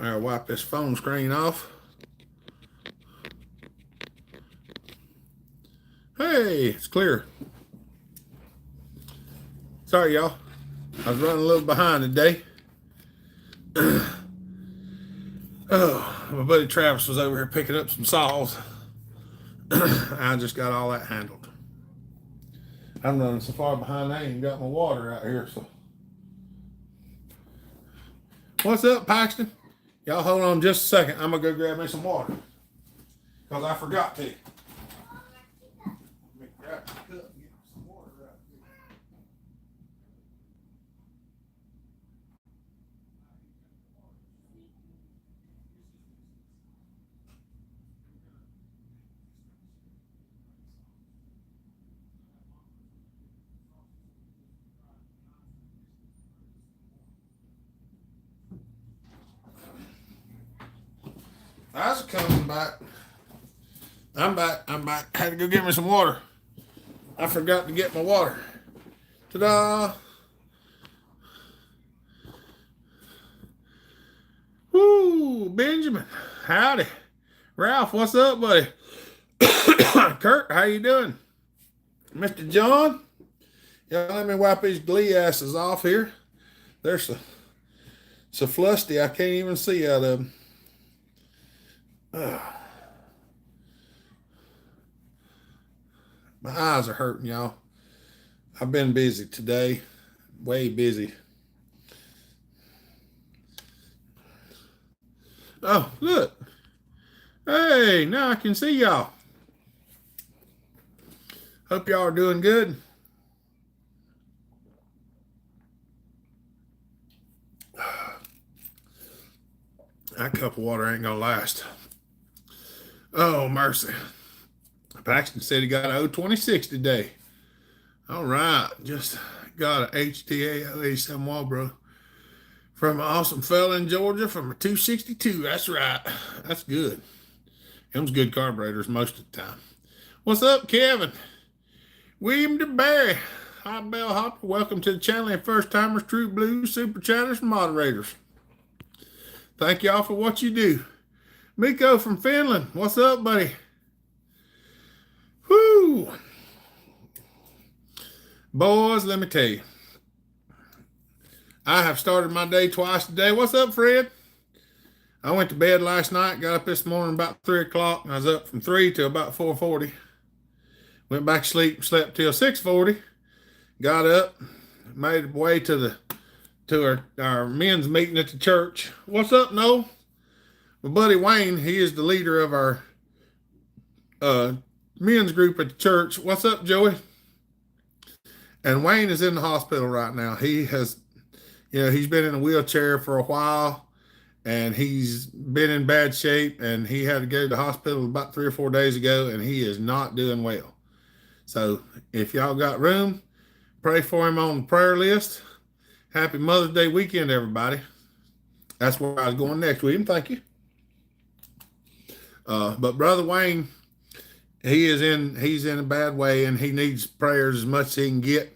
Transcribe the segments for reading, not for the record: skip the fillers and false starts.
I'll wipe this phone screen off. Hey, it's clear. Sorry, y'all. I was running a little behind today. Oh, my buddy Travis was over here picking up some saws. I just got all that handled. I'm running so far behind, I ain't got my water out here. So, what's up, Paxton? Y'all hold on just a second. I'm gonna go grab me some water because I forgot to. Let me grab the cup and get some water right here. I was coming back. I'm back. Had to go get me some water. I forgot to get my water. Ta-da! Woo, Benjamin. Howdy. Ralph, what's up, buddy? Kurt, how you doing? Mr. John? Yeah, let me wipe these glee asses off here. They're so flusty I can't even see out of them. My eyes are hurting, y'all. I've been busy today. Way busy. Oh, look. Hey, now I can see y'all. Hope y'all are doing good. That cup of water ain't gonna last. Oh, mercy. Paxton said he got an 026 today. All right. Just got an HTA some Marlboro from an awesome fella in Georgia from a 262. That's right. That's good. Them's good carburetors most of the time. What's up, Kevin? William DeBerry. Hi, Bellhopper. Welcome to the channel and first timers, True Blues, Super Chatters, and Moderators. Thank y'all for what you do. Miko from Finland. What's up, buddy? Whoo! Boys, let me tell you. I have started my day twice today. What's up, Fred? I went to bed last night, got up this morning about 3 o'clock, and I was up from 3 till about 4:40. Went back to sleep, slept till 6:40. Got up, made my way to our men's meeting at the church. What's up, Noel? My buddy Wayne, he is the leader of our men's group at the church. What's up, Joey? And Wayne is in the hospital right now. He has, he's been in a wheelchair for a while, and he's been in bad shape, and he had to go to the hospital about 3 or 4 days ago, and he is not doing well. So if y'all got room, pray for him on the prayer list. Happy Mother's Day weekend, everybody. That's where I was going next, William. Thank you. But Brother Wayne, he's in a bad way, and he needs prayers as much as he can get.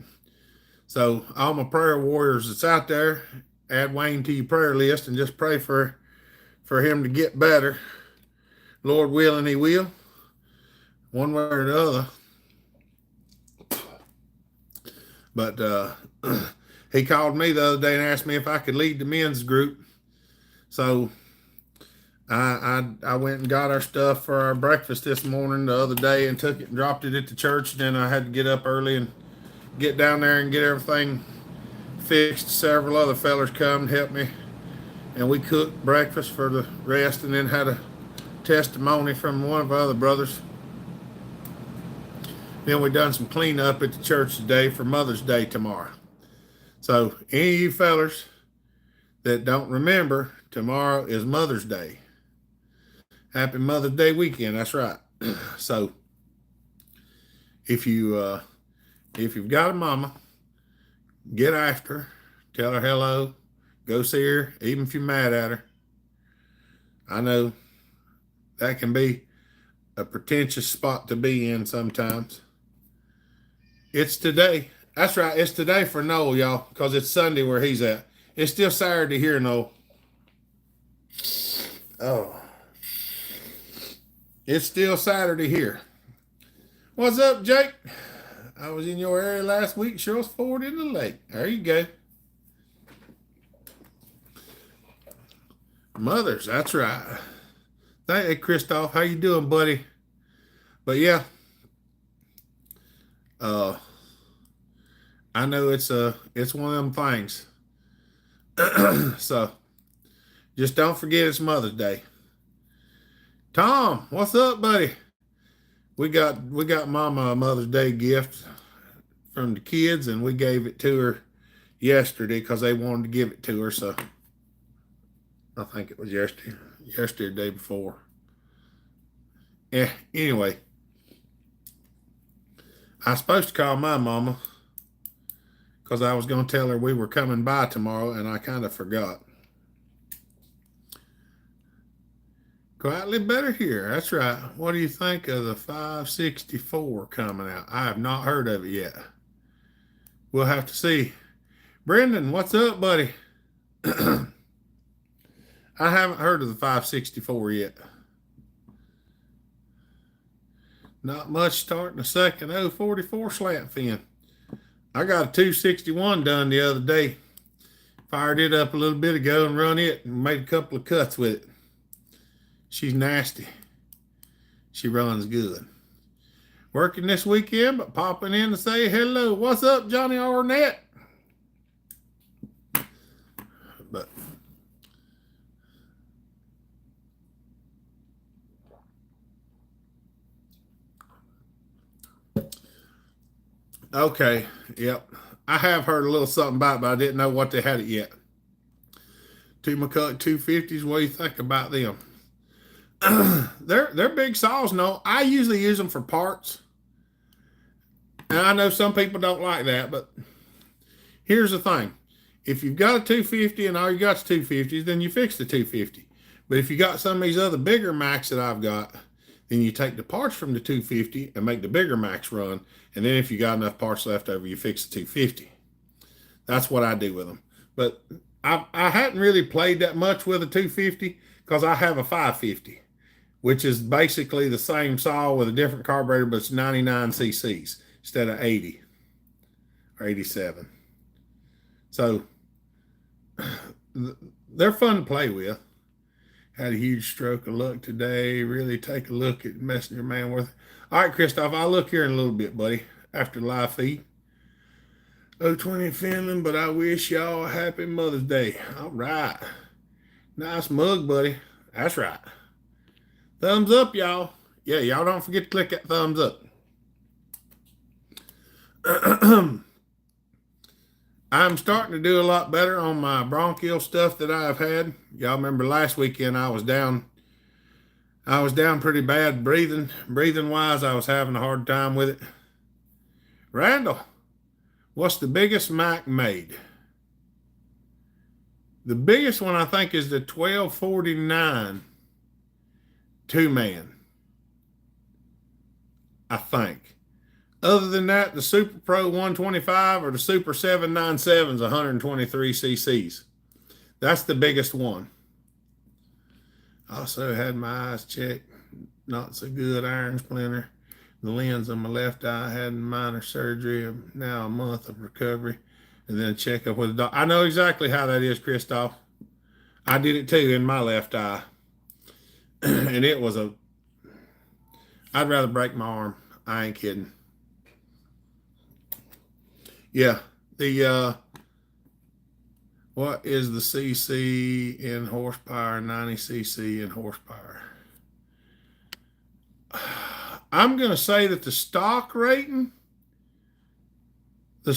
So all my prayer warriors that's out there, add Wayne to your prayer list and just pray for him to get better. Lord willing, he will. One way or the other. But he called me the other day and asked me if I could lead the men's group. So I went and got our stuff for our breakfast this morning the other day and took it and dropped it at the church. And then I had to get up early and get down there and get everything fixed. Several other fellers come and helped me. And we cooked breakfast for the rest and then had a testimony from one of our other brothers. Then we done some cleanup at the church today for Mother's Day tomorrow. So any of you fellers that don't remember, tomorrow is Mother's Day. Happy Mother's Day weekend. That's right. So if you've got a mama, get after her, tell her hello, go see her, even if you're mad at her. I know that can be a pretentious spot to be in sometimes. It's today. That's right. It's today for Noel, y'all, because it's Sunday where he's at. It's still Saturday here, Noel. Oh, it's still Saturday here. What's up, Jake? I was in your area last week. Sure was forward in the lake. There you go. Mothers, that's right. Hey, Christoph, how you doing, buddy? But yeah, uh, I know it's one of them things. So just don't forget it's Mother's Day. Tom, what's up, buddy? We got Mama a Mother's Day gift from the kids, and we gave it to her yesterday because they wanted to give it to her. So I think it was yesterday or the day before. Yeah. Anyway, I was supposed to call my mama because I was going to tell her we were coming by tomorrow, and I kind of forgot. Quietly better here. That's right. What do you think of the 564 coming out? I have not heard of it yet. We'll have to see. Brendan, what's up, buddy? I haven't heard of the 564 yet. Not much starting a second 044 slant fin. I got a 261 done the other day. Fired it up a little bit ago and run it and made a couple of cuts with it. She's nasty. She runs good. Working this weekend, but popping in to say hello. What's up, Johnny Arnett? But okay, yep. I have heard a little something about it, but I didn't know what they had it yet. Two McCulloch 250s. What do you think about them? They're big saws. No, I usually use them for parts. And I know some people don't like that, but here's the thing. If you've got a 250 and all you got is 250s, then you fix the 250. But if you got some of these other bigger Macs that I've got, then you take the parts from the 250 and make the bigger Macs run. And then if you got enough parts left over, you fix the 250. That's what I do with them. But I hadn't really played that much with a 250 because I have a 550, which is basically the same saw with a different carburetor, but it's 99 cc's instead of 80 or 87. So they're fun to play with. Had a huge stroke of luck today. Really take a look at Messenger Man Worth. All right, Christoph, I'll look here in a little bit, buddy, after the live feed. 020 in Finland, but I wish y'all a happy Mother's Day. All right. Nice mug, buddy. That's right. Thumbs up, y'all. Yeah, y'all don't forget to click that thumbs up. I'm starting to do a lot better on my bronchial stuff that I've had. Y'all remember last weekend I was down pretty bad breathing wise. I was having a hard time with it. Randall, what's the biggest Mac made? The biggest one I think is the 1249 2-man. I think. Other than that, the Super Pro 125 or the Super 797 is 123 cc's. That's the biggest one. Also had my eyes checked. Not so good. Iron splinter. The lens on my left eye had minor surgery. Now a month of recovery. And then a checkup with a doctor. I know exactly how that is, Christoph. I did it too in my left eye. And it was I'd rather break my arm. I ain't kidding. Yeah, what is the CC in horsepower, 90 CC in horsepower? I'm going to say that the stock rating, the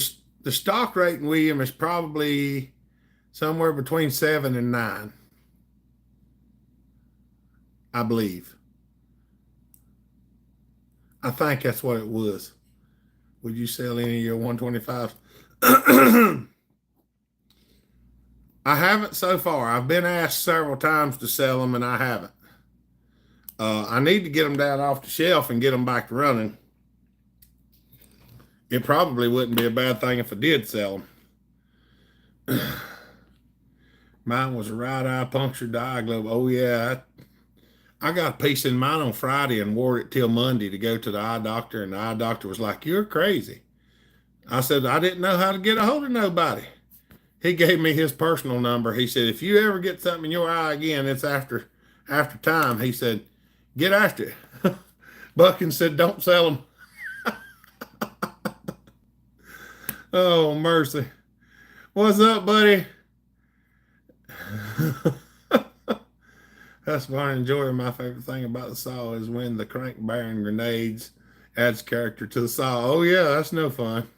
stock rating, William, is probably somewhere between 7 and 9, I believe. I think that's what it was. Would you sell any of your 125s? I haven't so far. I've been asked several times to sell them, and I haven't. I need to get them down off the shelf and get them back running. It probably wouldn't be a bad thing if I did sell them. Mine was a right eye punctured the eye globe. Oh yeah, I got a piece in mine on Friday and wore it till Monday to go to the eye doctor, and the eye doctor was like, "You're crazy." I said, "I didn't know how to get a hold of nobody." He gave me his personal number. He said, "If you ever get something in your eye again, it's after time." He said, "Get after it." Bucking said, "Don't sell them." Oh, mercy. What's up, buddy? That's what I enjoy. My favorite thing about the saw is when the crank bearing grenades adds character to the saw. Oh, yeah, that's no fun.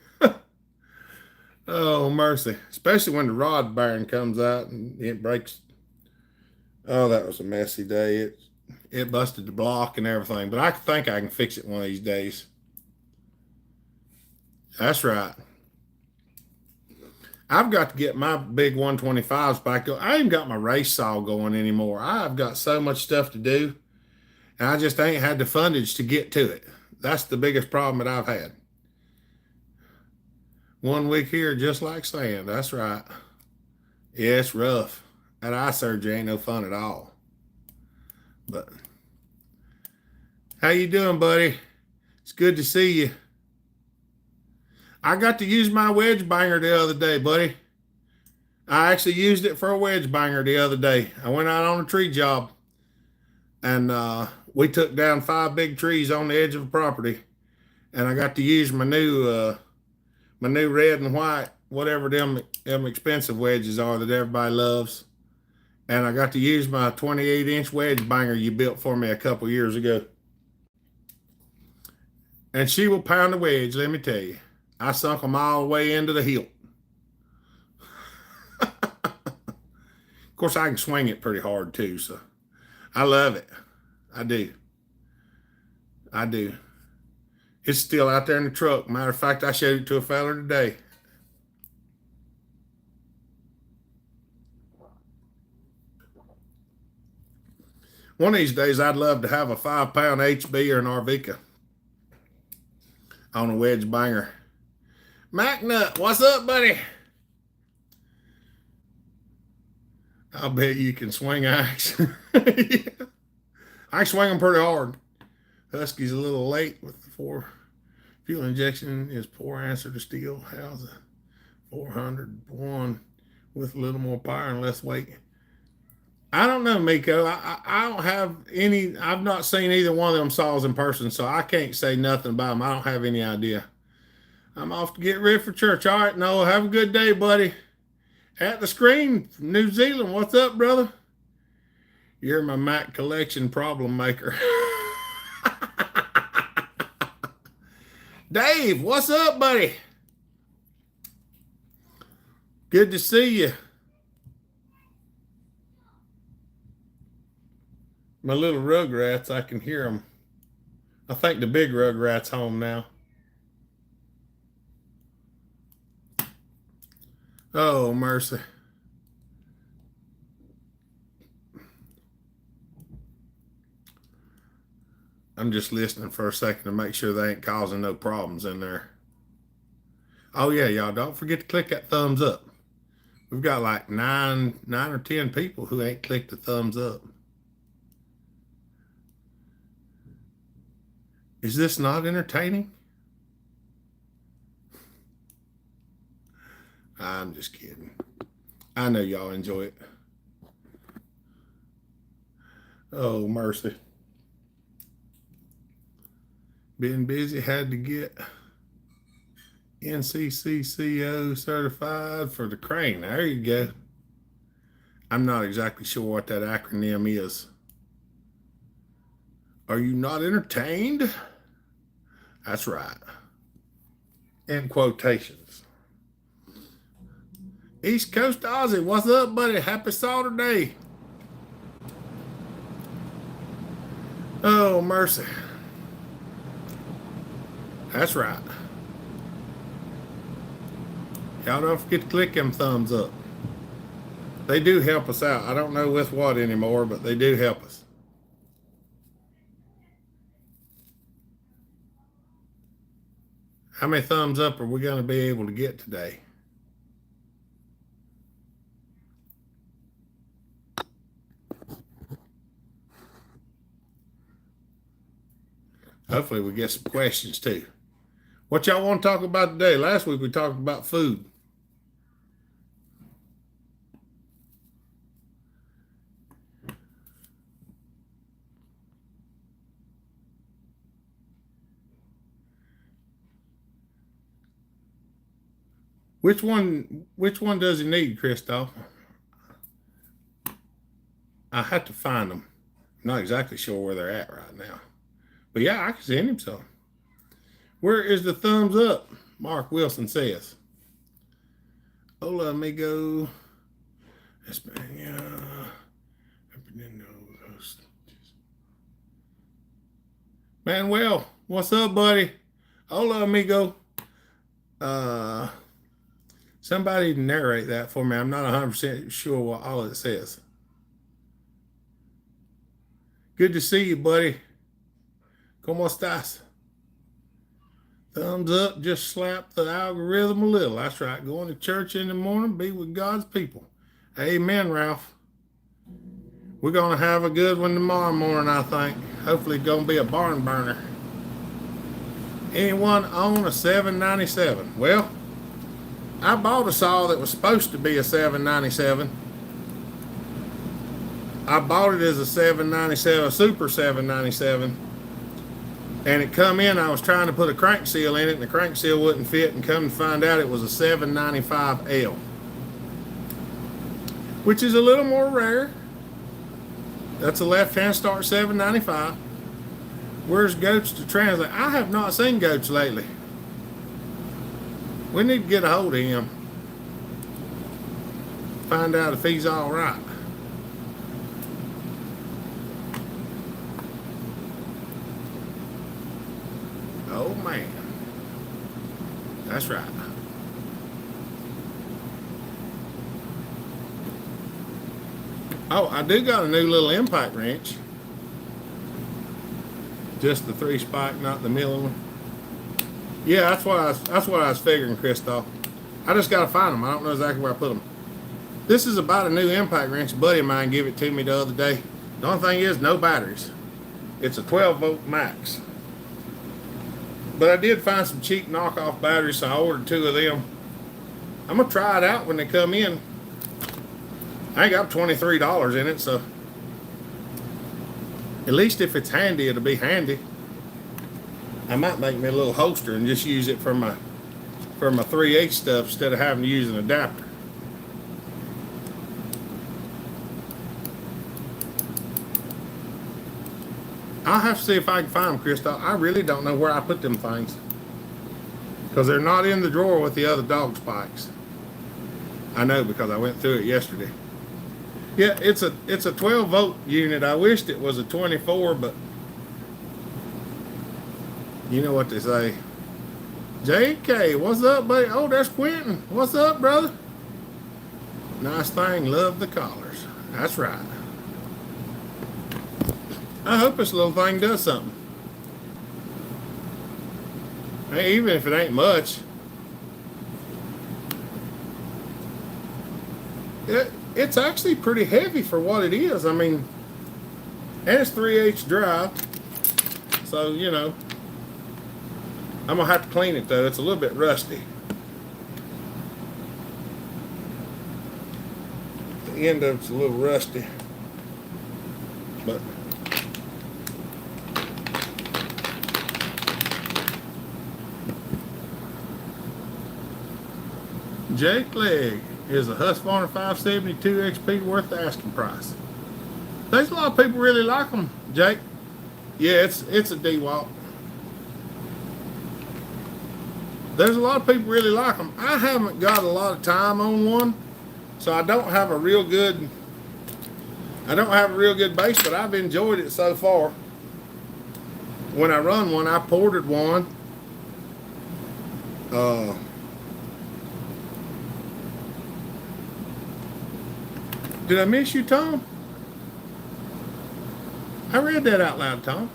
Oh, mercy. Especially when the rod bearing comes out and it breaks. Oh, that was a messy day. It busted the block and everything, but I think I can fix it one of these days. That's right. I've got to get my big 125s back. I ain't got my race saw going anymore. I've got so much stuff to do, and I just ain't had the fundage to get to it. That's the biggest problem that I've had. 1 week here, just like sand. That's right. Yeah, it's rough. That eye surgery ain't no fun at all. But how you doing, buddy? It's good to see you. I got to use my wedge banger the other day, buddy. I actually used it for a wedge banger the other day. I went out on a tree job, and we took down 5 big trees on the edge of the property, and I got to use my new red and white, whatever them expensive wedges are that everybody loves. And I got to use my 28-inch wedge banger you built for me a couple years ago. And she will pound a wedge, let me tell you. I sunk them all the way into the hilt. Of course, I can swing it pretty hard too, so I love it. I do. I do. It's still out there in the truck. Matter of fact, I showed it to a fella today. One of these days, I'd love to have a 5-pound HB or an Arvika on a wedge banger. Mac Nut, what's up, buddy? I'll bet you can swing axe. Yeah. I swing them pretty hard. Husky's a little late with the 4 fuel injection. Is poor answer to steel. How's a 401 with a little more power and less weight? I don't know, Miko. I don't have any. I've not seen either one of them saws in person, so I can't say nothing about them. I don't have any idea. I'm off to get ready for church. All right, Noah, have a good day, buddy. At the screen from New Zealand. What's up, brother? You're my Mac collection problem maker. Dave, what's up, buddy? Good to see you. My little rugrats, I can hear them. I think the big rugrat's home now. Oh, mercy. I'm just listening for a second to make sure they ain't causing no problems in there. Oh, yeah, y'all, don't forget to click that thumbs up. We've got like 9 or 10 people who ain't clicked the thumbs up. Is this not entertaining? I'm just kidding. I know y'all enjoy it. Oh, mercy. Been busy, had to get NCCCO certified for the crane. There you go. I'm not exactly sure what that acronym is. Are you not entertained? That's right. In quotations. East Coast Aussie, what's up, buddy? Happy Saturday. Oh, mercy. That's right. Y'all don't forget to click them thumbs up. They do help us out. I don't know with what anymore, but they do help us. How many thumbs up are we going to be able to get today? Hopefully we get some questions too. What y'all want to talk about today? Last week we talked about food. Which one does he need, Christoph? I have to find them. I'm not exactly sure where they're at right now. But yeah, I can send him some. Where is the thumbs up? Mark Wilson says. Hola, amigo. Manuel, what's up, buddy? Hola, amigo. Somebody narrate that for me. I'm not 100% sure what all it says. Good to see you, buddy. ¿Cómo estás? Thumbs up, just slap the algorithm a little. That's right. Going to church in the morning, be with God's people. Amen, Ralph. We're going to have a good one tomorrow morning, I think. Hopefully it's going to be a barn burner. Anyone own a 797? Well, I bought a saw that was supposed to be a 797. I bought it as a 797, a Super 797. And it come in, I was trying to put a crank seal in it, and the crank seal wouldn't fit, and come to find out it was a 795L. Which is a little more rare. That's a left-hand start 795. Where's Goats to translate? I have not seen Goats lately. We need to get a hold of him. Find out if he's all right. Oh man. That's right. Oh, I do got a new little impact wrench. Just the 3-spike, not the milling one. Yeah, that's what I was figuring, Christoph. I just gotta find them. I don't know exactly where I put them. This is about a new impact wrench. A buddy of mine gave it to me the other day. The only thing is, no batteries. It's a 12-volt max. But I did find some cheap knockoff batteries, so I ordered 2 of them. I'm gonna try it out when they come in. I ain't got $23 in it, so at least if it's handy, it'll be handy. I might make me a little holster and just use it for my 3/8 stuff instead of having to use an adapter. I'll have to see if I can find them, Christoph. I really don't know where I put them things, because they're not in the drawer with the other dog spikes. I know, because I went through it yesterday. Yeah, it's a 12-volt unit. I wished it was a 24, but you know what they say. JK, what's up, buddy? Oh, there's Quentin. What's up, brother? Nice thing. Love the collars. That's right. I hope this little thing does something. Hey, even if it ain't much. It's actually pretty heavy for what it is. I mean, and it's 3/8 drive. So, you know, I'm going to have to clean it, though. It's a little bit rusty. The end of it's a little rusty. But Jake Legg is a Husqvarna 572 XP worth the asking price. There's a lot of people really like them, Jake. Yeah, it's a DeWalt. There's a lot of people really like them. I haven't got a lot of time on one, so I don't have a real good base, but I've enjoyed it so far. When I run one, I ported one. Did I miss you, Tom? I read that out loud, Tom.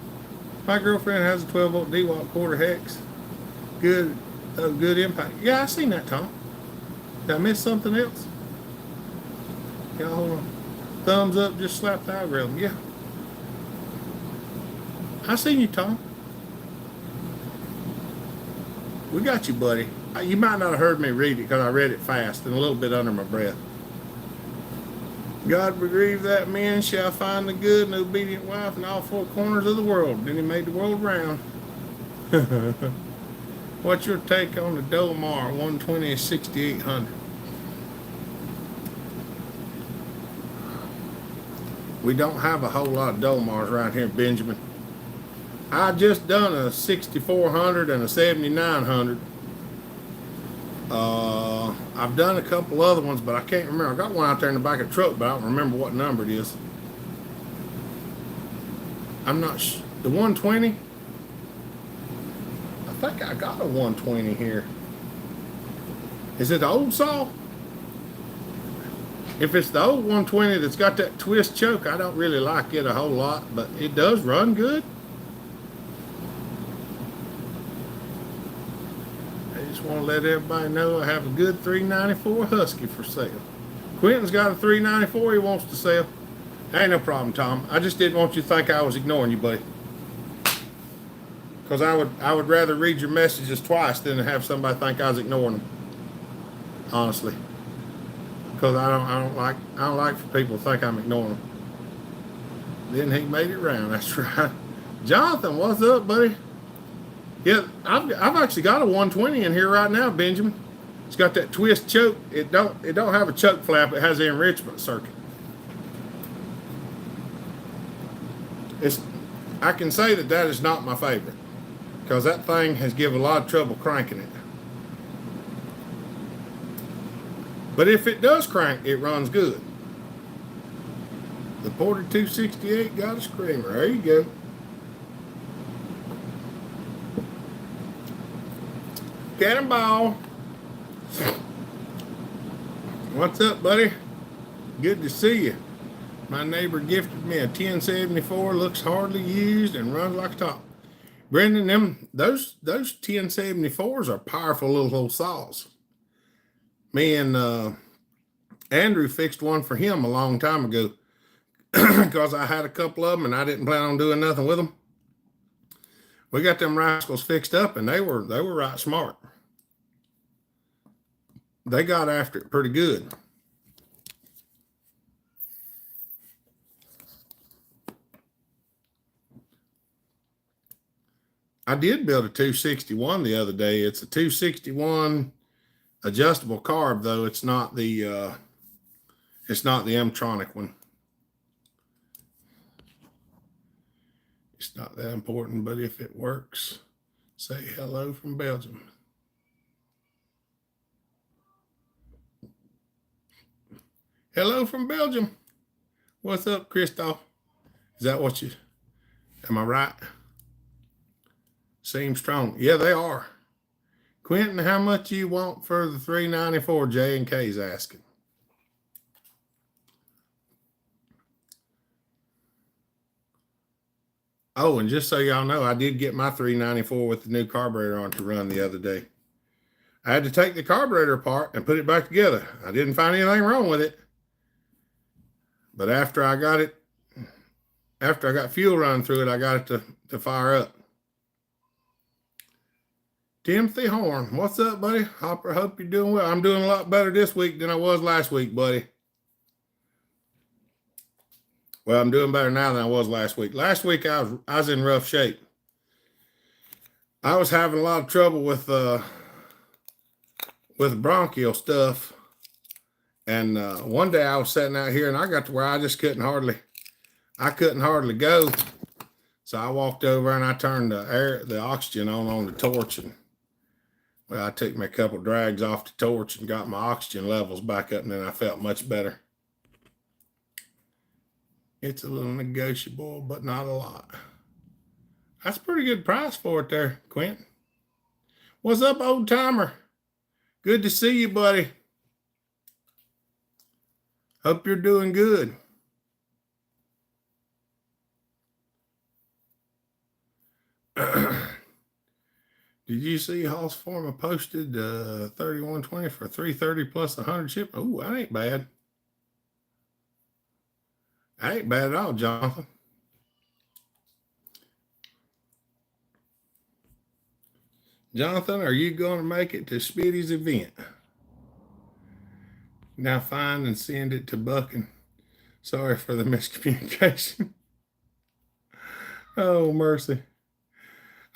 My girlfriend has a 12-volt DeWalt quarter hex. Good impact. Yeah, I seen that, Tom. Did I miss something else? Yeah, hold on. Thumbs up, just slap the algorithm. Yeah. I seen you, Tom. We got you, buddy. You might not have heard me read it because I read it fast and a little bit under my breath. God bereave that man shall find the good and obedient wife in all four corners of the world. Then he made the world round. What's your take on the Dolmar 120 6800? We don't have a whole lot of Dolmars right here, Benjamin. I just done a 6400 and a 7900. I've done a couple other ones, but I can't remember. I got one out there in the back of the truck, but I don't remember what number it is. I'm not the 120. I think I got a 120 here. Is it the old saw? If it's the old 120 that's got that twist choke, I don't really like it a whole lot, but it does run good. I just want to let everybody know I have a good 394 Husky for sale. Quentin's got a 394 he wants to sell. Ain't no problem, Tom. I just didn't want you to think I was ignoring you, buddy. Because I would rather read your messages twice than have somebody think I was ignoring them. Honestly. Because I don't like for people to think I'm ignoring them. Then he made it round. That's right. Jonathan, what's up, buddy? Yeah, I've actually got a 120 in here right now, Benjamin. It's got that twist choke. It don't have a choke flap. It has the enrichment circuit. I can say that is not my favorite because that thing has given a lot of trouble cranking it. But if it does crank, it runs good. The Porter 268 got a screamer. There you go. Cannonball. What's up, buddy? Good to see you. My neighbor gifted me a 1074. Looks hardly used and runs like a top. Brendan, those 1074s are powerful little saws. Me and Andrew fixed one for him a long time ago because I had a couple of them and I didn't plan on doing nothing with them. We got them rascals fixed up and they were right smart. They got after it pretty good. I did build a 261 the other day. It's a 261 adjustable carb, though. It's not the M-tronic one. It's not that important, but if it works, say hello from Belgium. Hello from Belgium. What's up, Christoph? Is that what you, am I right? Seems strong. Yeah, they are. Quentin, how much you want for the 394? J and K's asking. Oh, and just so y'all know, I did get my 394 with the new carburetor on to run the other day. I had to take the carburetor apart and put it back together. I didn't find anything wrong with it. But after I got fuel running through it, I got it to fire up. Timothy Horn, what's up, buddy? Hopper, hope you're doing well. I'm doing a lot better this week than I was last week, buddy. Well, I'm doing better now than I was last week. Last week, I was in rough shape. I was having a lot of trouble with bronchial stuff. And one day I was sitting out here and I got to where I just couldn't hardly go. So I walked over and I turned the oxygen on the torch, and well, I took me a couple drags off the torch and got my oxygen levels back up, and then I felt much better. It's a little negotiable, but not a lot. That's a pretty good price for it there, Quentin. What's up, old timer? Good to see you, buddy. Hope you're doing good. Did you see Hoss Forma posted 3120 for 330 plus 100 ship? Oh, that ain't bad. That ain't bad at all, Jonathan. Jonathan, are you going to make it to Speedy's event? Now find and send it to Buck, and sorry for the miscommunication. Oh, mercy.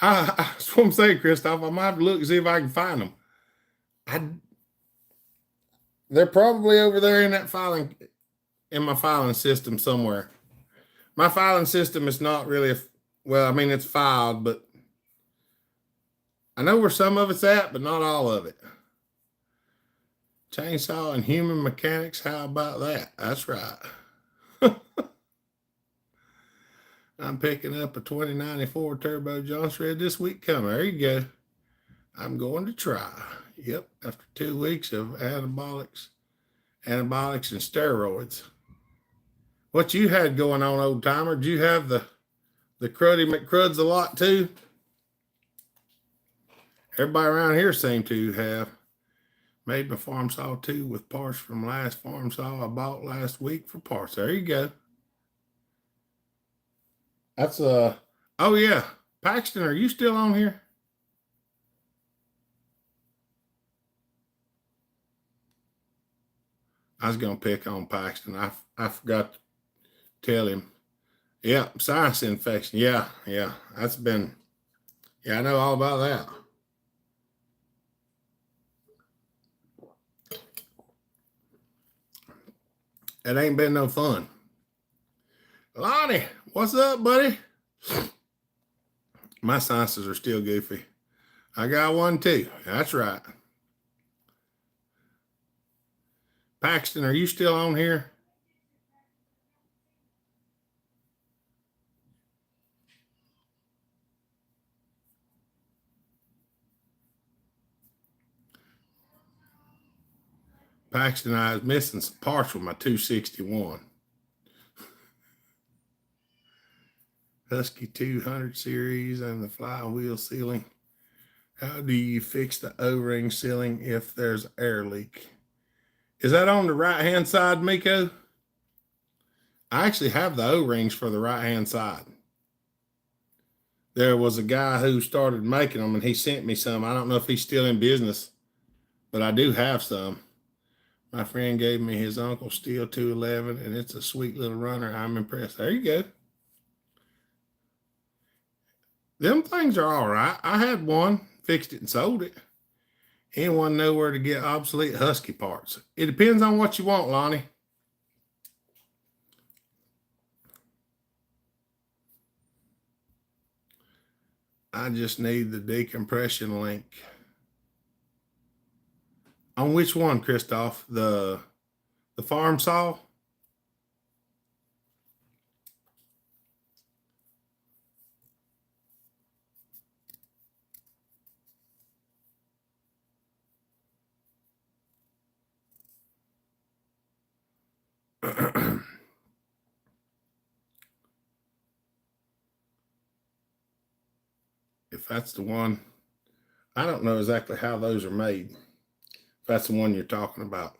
That's what I'm saying, Christoph. I might have to look and see if I can find them. They're probably over there in my filing system somewhere. My filing system is not really, it's filed, but I know where some of it's at, but not all of it. Chainsaw and human mechanics, how about that? That's right. I'm picking up a 2094 Turbo Johnson Red this week coming. There you go. I'm going to try. Yep, after 2 weeks of antibiotics and steroids. What you had going on, old timer? Did you have the cruddy McCruds a lot too? Everybody around here seemed to have. Made my farm saw too with parts from last farm saw I bought last week for parts. There you go. That's oh yeah. Paxton, are you still on here? I was gonna pick on Paxton. I forgot to tell him. Yeah, sinus infection. Yeah. That's been, I know all about that. It ain't been no fun. Lonnie, what's up, buddy? My sinuses are still goofy. I got one too. That's right. Paxton, are you still on here? Paxton, I was missing some parts with my 261. Husky 200 series and the flywheel sealing. How do you fix the O-ring sealing if there's air leak? Is that on the right-hand side, Miko? I actually have the O-rings for the right-hand side. There was a guy who started making them, and he sent me some. I don't know if he's still in business, but I do have some. My friend gave me his Uncle Steel 211, and it's a sweet little runner. I'm impressed. There you go. Them things are all right. I had one, fixed it, and sold it. Anyone know where to get obsolete Husky parts? It depends on what you want, Lonnie. I just need the decompression link. On which one, Christoph? The farm saw? If that's the one, I don't know exactly how those are made. If that's the one you're talking about.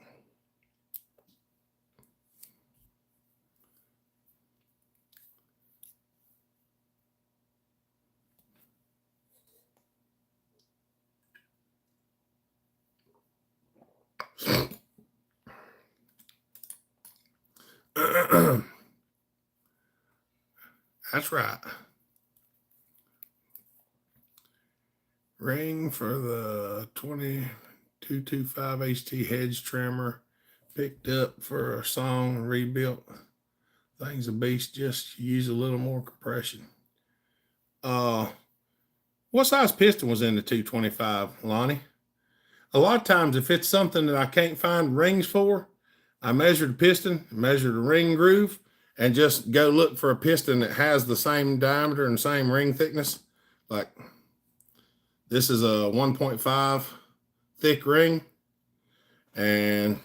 That's right. Ring for the 2225 HT hedge trimmer. Picked up for a song, rebuilt. Thing's a beast, just use a little more compression. What size piston was in the 225, Lonnie? A lot of times, if it's something that I can't find rings for, I measure the piston, measure the ring groove, and just go look for a piston that has the same diameter and same ring thickness. Like this is a 1.5 thick ring, and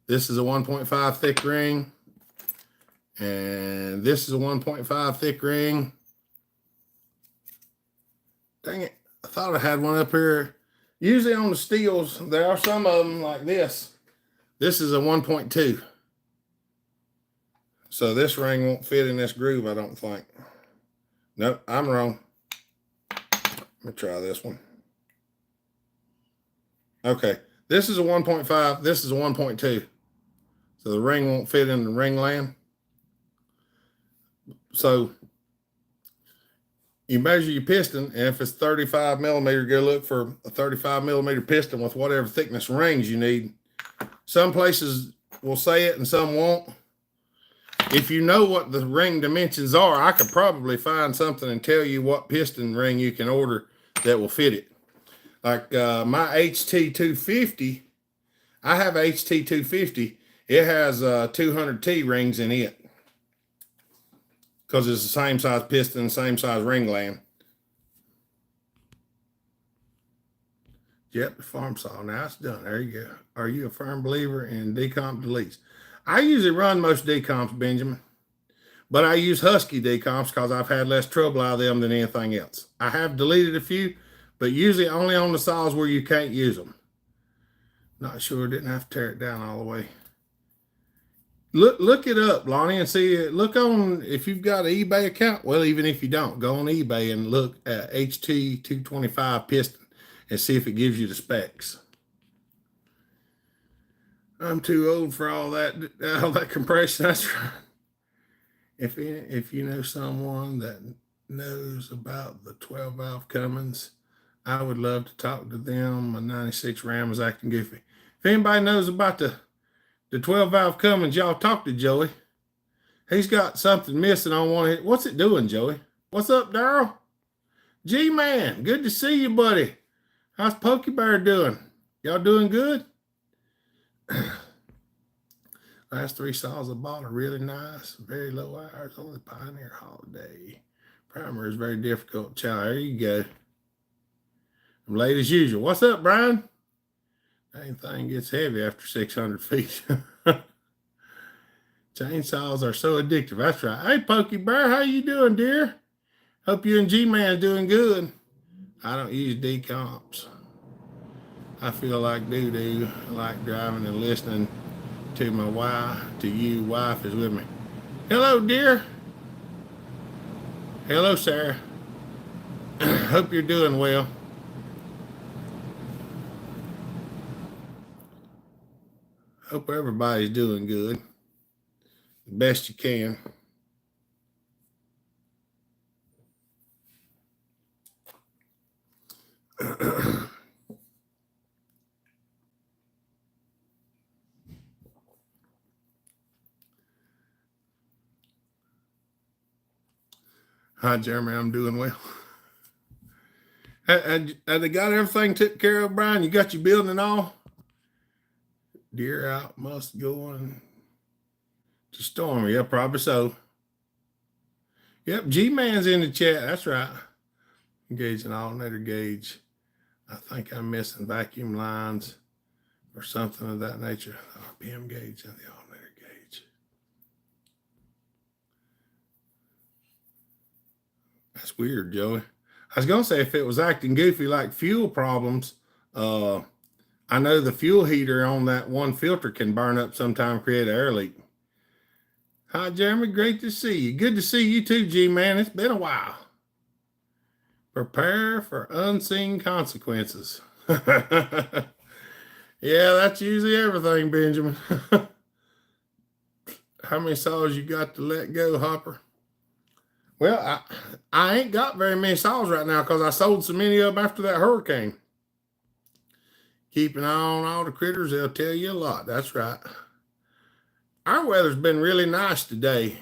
this is a 1.5 thick ring, and this is a 1.5 thick ring. Dang it, I thought I had one up here. Usually on the steels, there are some of them like this. This is a 1.2. So this ring won't fit in this groove, I don't think. Nope, I'm wrong. Let me try this one. Okay, this is a 1.5. This is a 1.2. So the ring won't fit in the ring land. So you measure your piston, and if it's 35 millimeter, go look for a 35 millimeter piston with whatever thickness rings you need. Some places will say it and some won't. If you know what the ring dimensions are, I could probably find something and tell you what piston ring you can order that will fit it. Like my HT250, I have HT250. It has 200T rings in it because it's the same size piston, same size ring land. Yep, the farm saw. Now it's done. There you go. Are you a firm believer in decomp deletes? I usually run most decomps, Benjamin, but I use Husky decomps because I've had less trouble out of them than anything else. I have deleted a few, but usually only on the saws where you can't use them. Not sure, didn't have to tear it down all the way. Look it up, Lonnie, and see it. Look on, if you've got an eBay account, well, even if you don't, go on eBay and look at HT225 piston and see if it gives you the specs. I'm too old for all that compression. That's right. If you know someone that knows about the 12 valve Cummins, I would love to talk to them. My 96 Ram is acting goofy. If anybody knows about the 12 valve Cummins, y'all talk to Joey. He's got something missing on one of his. What's it doing, Joey? What's up, Daryl? G-Man, good to see you, buddy. How's Pokey Bear doing? Y'all doing good? Last three saws I bought are really nice. Very low hours. Only Pioneer Holiday. Primer is very difficult. Child, there you go. I'm late as usual. What's up, Brian? Anything gets heavy after 600 feet. Chainsaws are so addictive. That's right. Hey, Pokey Bear, how you doing, dear? Hope you and G-Man doing good. I don't use decomps. I feel like doo-doo. I like driving and listening to my wife, to you. Wife is with me. Hello, dear. Hello, Sarah. Hope you're doing well. Hope everybody's doing good. The best you can. Hi, Jeremy. I'm doing well. Had they got everything taken care of, Brian? You got your building and all? Deer out must going to storm. Yeah, probably so. Yep, G-Man's in the chat. That's right. Engage an alternator gauge. I think I'm missing vacuum lines or something of that nature. The RPM gauge and the alternator gauge. That's weird, Joey. I was going to say if it was acting goofy like fuel problems, I know the fuel heater on that one filter can burn up sometime, create an air leak. Hi, Jeremy. Great to see you. Good to see you too, G-Man. It's been a while. Prepare for unseen consequences. Yeah, that's usually everything, Benjamin. How many saws you got to let go, Hopper? Well, I ain't got very many saws right now because I sold so many of them after that hurricane. Keep an eye on all the critters. They'll tell you a lot. That's right. Our weather's been really nice today.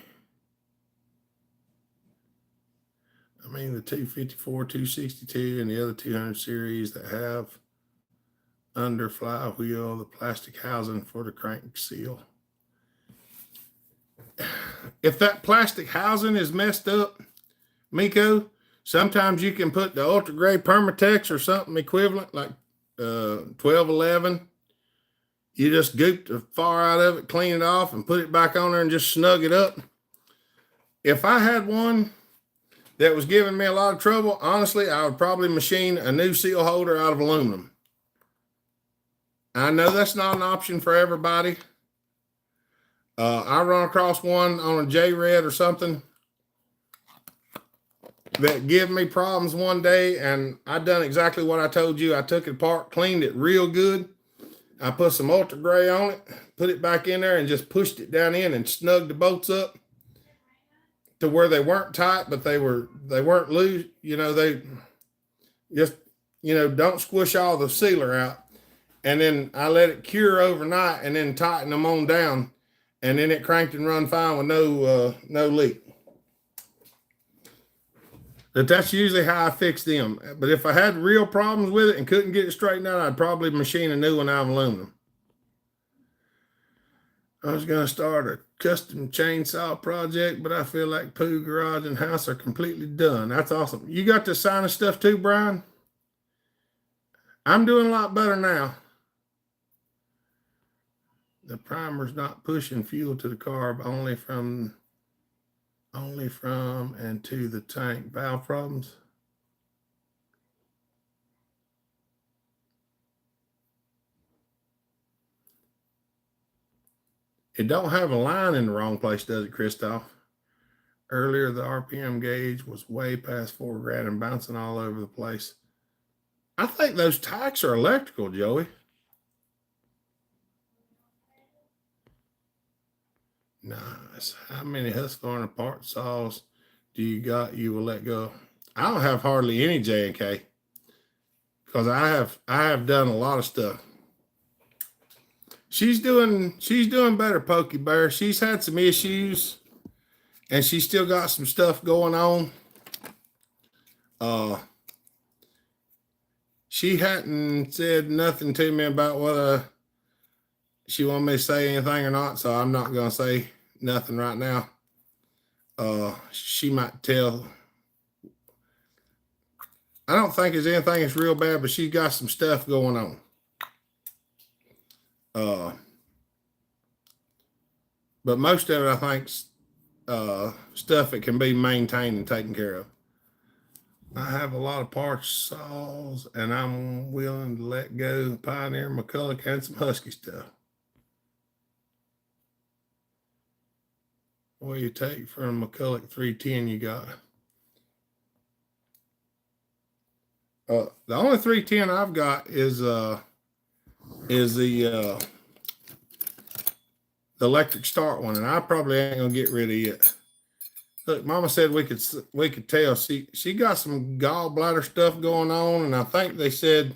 I mean, the 254, 262, and the other 200 series that have under flywheel, the plastic housing for the crank seal. If that plastic housing is messed up, Miko, sometimes you can put the Ultra Gray Permatex or something equivalent, like 1211. You just goop the far out of it, clean it off, and put it back on there and just snug it up. If I had one that was giving me a lot of trouble, honestly, I would probably machine a new seal holder out of aluminum. I know that's not an option for everybody. I run across one on a J-Red or something that give me problems one day, and I done exactly what I told you. I took it apart, cleaned it real good. I put some ultra gray on it, put it back in there, and just pushed it down in and snugged the bolts up to where they weren't tight, but they weren't loose. You know, they just, you know, don't squish all the sealer out. And then I let it cure overnight and then tighten them on down. And then it cranked and run fine with no leak. But that's usually how I fix them. But if I had real problems with it and couldn't get it straightened out, I'd probably machine a new one out of aluminum. I was going to start a custom chainsaw project, but I feel like Pooh Garage and House are completely done. That's awesome. You got the sign of stuff too, Brian? I'm doing a lot better now. The primer's not pushing fuel to the carb, only from and to the tank. Valve problems. It don't have a line in the wrong place, does it, Christoph? Earlier, the RPM gauge was way past 4 grand and bouncing all over the place. I think those tacks are electrical, Joey. Nice. How many Husqvarna part saws do you got you will let go? I don't have hardly any J&K because I have done a lot of stuff. She's doing better, Pokey Bear. She's had some issues and she's still got some stuff going on. She hadn't said nothing to me about whether she wanted me to say anything or not, so I'm not going to say nothing right now. She might tell. I don't think there's anything that's real bad, but she's got some stuff going on. But most of it, I think, stuff that can be maintained and taken care of. I have a lot of parts saws, and I'm willing to let go Pioneer, McCulloch, and some Husky stuff. What do you take from McCulloch 310 you got? The only 310 I've got is the electric start one, and I probably ain't gonna get rid of it. Look, Mama said we could tell she got some gallbladder stuff going on, and I think they said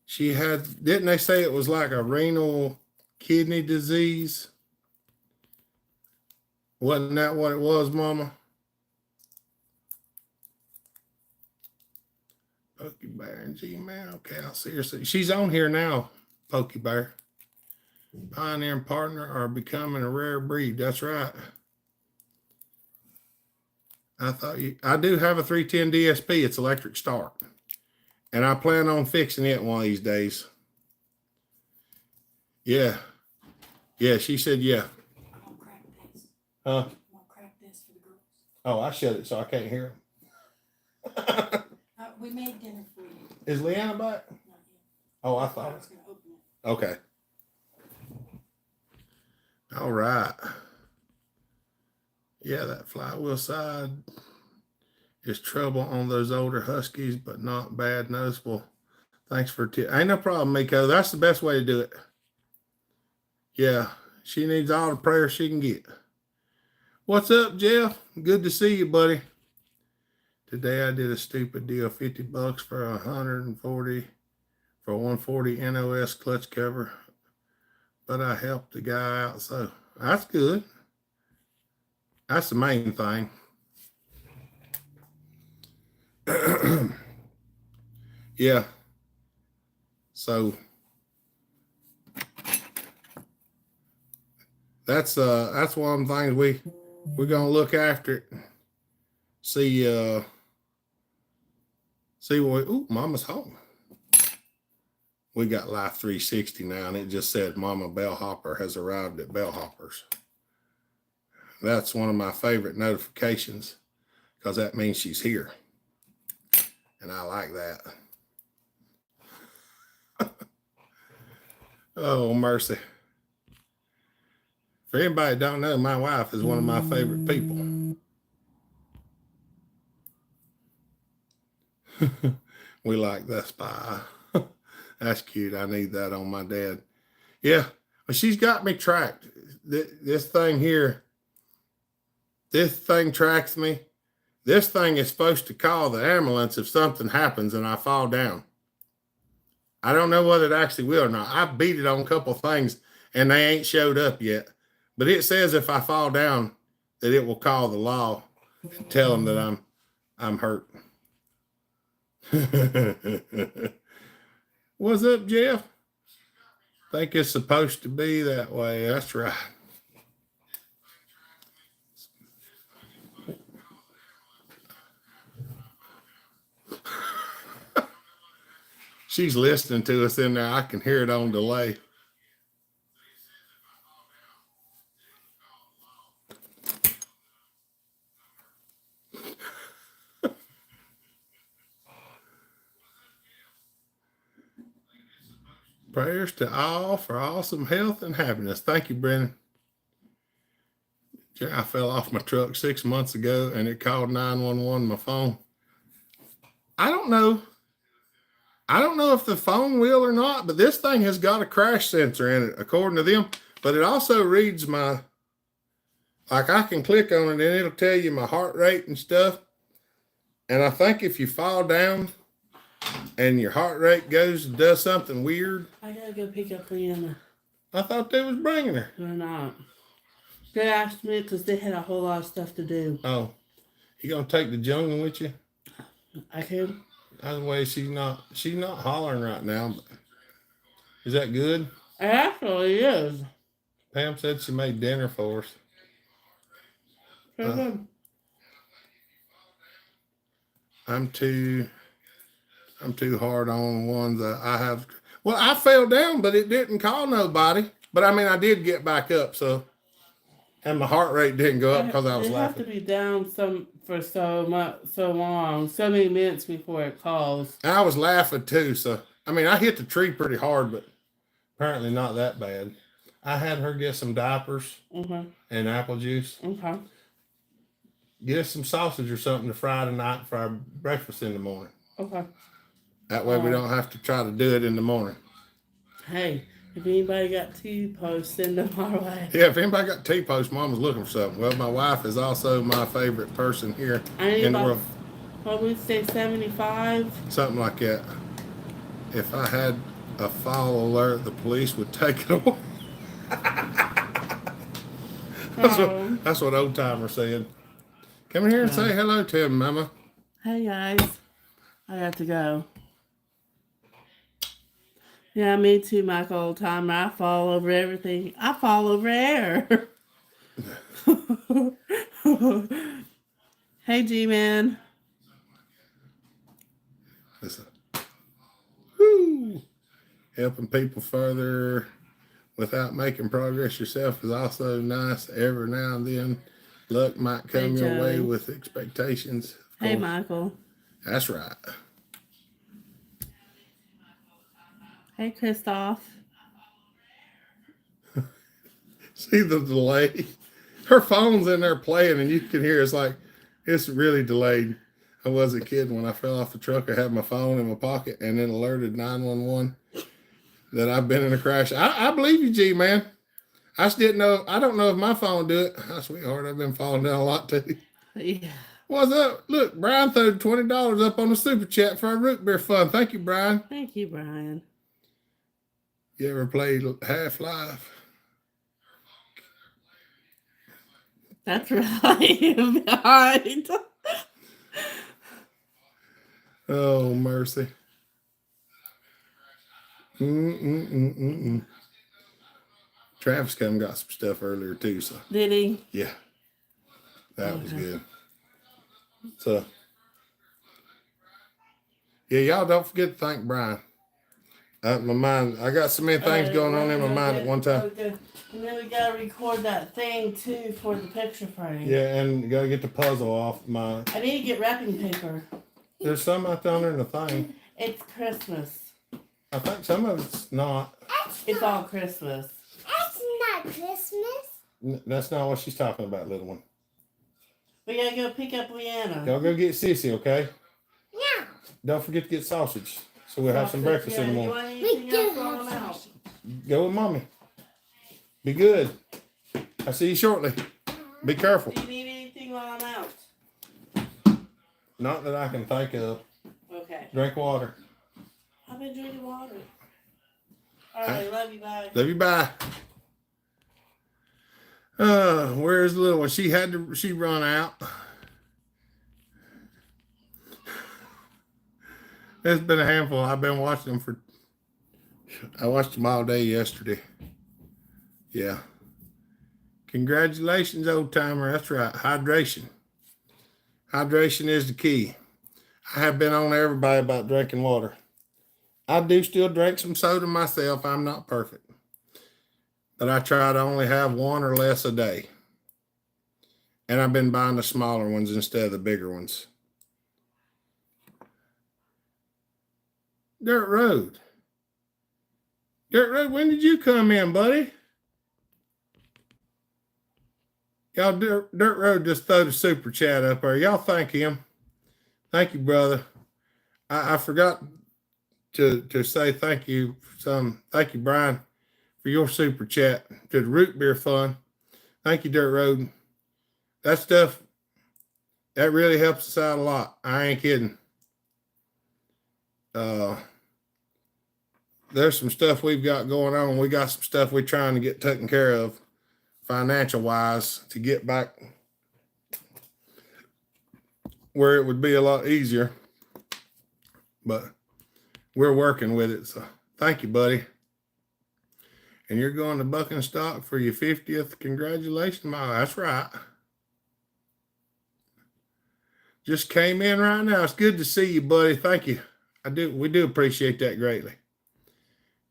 she had, didn't they say it was like a renal kidney disease? Wasn't that what it was, Mama? Pokey Bear and G-Man. Okay, I'll see her. She's on here now, Pokey Bear. Pioneer and Partner are becoming a rare breed. That's right. I do have a 310 DSP. It's electric start. And I plan on fixing it one of these days. Yeah. Yeah, she said, yeah. I'm gonna crack this. Huh? I'm gonna crack this for the girls. Oh, I shut it so I can't hear them. We made dinner for you. Is Leanna back? Not yet. Oh, I I thought. was gonna open it. Okay. All right. Yeah, that flywheel side is trouble on those older Huskies, but not bad, noticeable. Thanks for ain't no problem, Miko. That's the best way to do it. Yeah, she needs all the prayers she can get. What's up, Jeff? Good to see you, buddy. Today I did a stupid deal, $50 for 140 for 140 NOS clutch cover, but I helped the guy out, so that's good. That's the main thing. Yeah. So that's one of the things we're gonna look after it. See what ooh, Mama's home. We got Life 360 now, and it just said Mama Bellhopper has arrived at Bellhoppers. That's one of my favorite notifications because that means she's here. And I like that. Oh, mercy. For anybody that don't know, my wife is one of my favorite people. We like the spy. That's cute. I need that on my dad. Yeah, well, she's got me tracked. This thing here, this thing tracks me. This thing is supposed to call the ambulance if something happens and I fall down. I don't know whether it actually will or not. I beat it on a couple things and they ain't showed up yet. But it says if I fall down that it will call the law and tell them that I'm hurt. What's up, Jeff? Think it's supposed to be that way. That's right. She's listening to us in there. I can hear it on delay. Prayers to all for awesome health and happiness. Thank you, Brennan. I fell off my truck 6 months ago and it called 911 my phone. I don't know. I don't know if the phone will or not, but this thing has got a crash sensor in it, according to them. But it also reads my, like I can click on it and it'll tell you my heart rate and stuff. And I think if you fall down and your heart rate goes and does something weird. I gotta go pick up Leanna. I thought they was bringing her. They're not. They asked me because they had a whole lot of stuff to do. Oh, you gonna take the jungle with you? I can. By the way, she's not hollering right now. But is that good? It actually is. Pam said she made dinner for us. Pretty good. I'm too hard on ones that I have. Well, I fell down, but it didn't call nobody. But I mean, I did get back up, so and my heart rate didn't go up because I was laughing. You have to be down for so long, so many minutes before it calls. And I was laughing too, so I mean, I hit the tree pretty hard, but apparently not that bad. I had her get some diapers and apple juice. Okay. Get us some sausage or something to fry tonight for our breakfast in the morning. Okay. That way we don't have to try to do it in the morning. Hey, if anybody got T-posts, send them our way. Yeah, if anybody got T-post, Mom was looking for something. Well, my wife is also my favorite person here in the world. What would we say, 75? Something like that. If I had a fall alert, the police would take it away. That's what old timer said. Come in here and say hello to him, Mama. Hey guys, I got to go. Yeah, me too, Michael, old timer. I fall over everything. I fall over air. Hey, G-Man. Listen. Woo! Helping people further without making progress yourself is also nice. Every now and then, luck might come your way with expectations. Hey, Michael. That's right. Hey, Christoph. See the delay? Her phone's in there playing, and you can hear it's really delayed. I wasn't kidding. When I fell off the truck, I had my phone in my pocket and then alerted 911 that I've been in a crash. I believe you, G, man. I just didn't know. I don't know if my phone do it. Oh, sweetheart, I've been falling down a lot too. Yeah. What's up? Look, Brian threw $20 up on the super chat for our root beer fund. Thank you, Brian. Thank you, Brian. You ever played Half-Life? That's right. Right. Oh, mercy. Travis come got some stuff earlier too, so. Did he? Yeah. That was good. So, yeah, y'all don't forget to thank Brian. My mind, I got so many things going on in my mind at one time. Okay. And then we gotta record that thing too for the picture frame. Yeah, and you gotta get the puzzle off my. I need to get wrapping paper. There's some out there in the thing. It's Christmas. I think some of it's not. It's all Christmas. That's not Christmas. That's not what she's talking about, little one. We gotta go pick up Leanna. Y'all go get Sissy, okay? Yeah. Don't forget to get sausage. So we'll have some breakfast in the You morning. want anything else while I'm out? Go with mommy. Be good. I'll see you shortly. Be careful. Do you need anything while I'm out? Not that I can think of. Okay. Drink water. I've been drinking water. All right, love you, bye. Love you, bye. Where's the little one? She run out. It's been a handful. I've been watching them I watched them all day yesterday. Yeah. Congratulations, old timer. That's right. Hydration. Hydration is the key. I have been on everybody about drinking water. I do still drink some soda myself. I'm not perfect. But I try to only have one or less a day. And I've been buying the smaller ones instead of the bigger ones. Dirt Road. Dirt Road, when did you come in, buddy? Y'all, Dirt Road just throw the super chat up there. Y'all thank him. Thank you, brother. I forgot to say thank you. Thank you, Brian, for your super chat to the root beer fund. Thank you, Dirt Road. That stuff, that really helps us out a lot. I ain't kidding. There's some stuff we've got going on. We got some stuff we're trying to get taken care of financial wise to get back where it would be a lot easier. But we're working with it. So thank you, buddy. And you're going to Buckenstock for your 50th. Congratulations, Ma. That's right. Just came in right now. It's good to see you, buddy. Thank you. We do appreciate that greatly.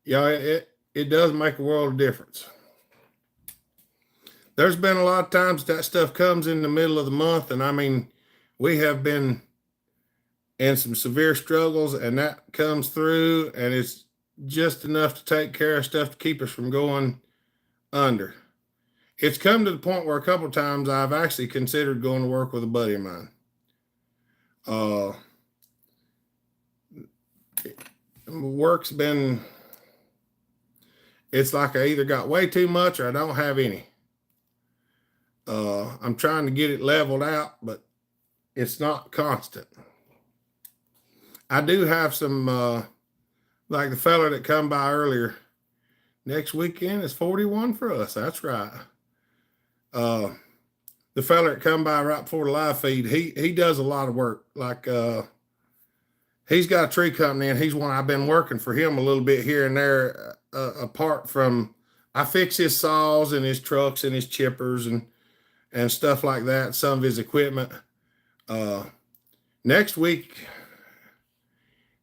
Yeah, it does make a world of difference. There's been a lot of times that stuff comes in the middle of the month, and I mean, we have been in some severe struggles, and that comes through, and it's just enough to take care of stuff to keep us from going under. It's come to the point where a couple of times I've actually considered going to work with a buddy of mine. Work's been, it's like I either got way too much or I don't have any. I'm trying to get it leveled out, but it's not constant. I do have some, like the fella that come by earlier. Next weekend is 41 for us. That's right. The fella that come by right before the live feed, he does a lot of work. Like, he's got a tree company, and he's one I've been working for him a little bit here and there. Apart from, I fix his saws and his trucks and his chippers and stuff like that. Some of his equipment. Next week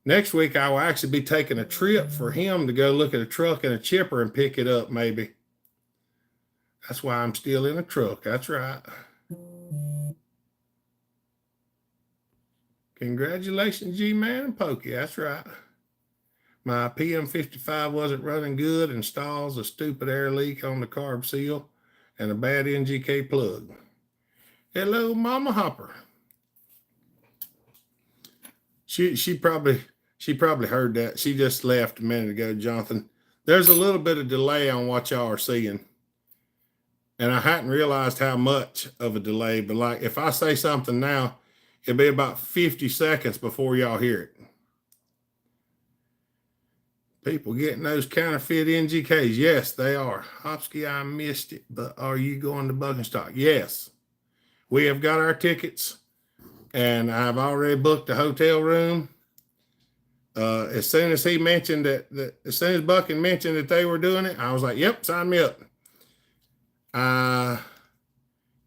I will actually be taking a trip for him to go look at a truck and a chipper and pick it up. Maybe that's why I'm still in a truck. That's right. Congratulations, G-Man and Pokey. That's right. My PM55 wasn't running good, installs a stupid air leak on the carb seal and a bad NGK plug. Hello, Mama Hopper. She probably heard that. She just left a minute ago, Jonathan. There's a little bit of delay on what y'all are seeing. And I hadn't realized how much of a delay, but like if I say something now, it'll be about 50 seconds before y'all hear it. People getting those counterfeit NGKs. Yes, they are. Hopsky, I missed it, but are you going to Buckenstock? Yes. We have got our tickets, and I've already booked a hotel room. As soon as he mentioned as soon as Bucken mentioned that they were doing it, I was like, yep, sign me up. I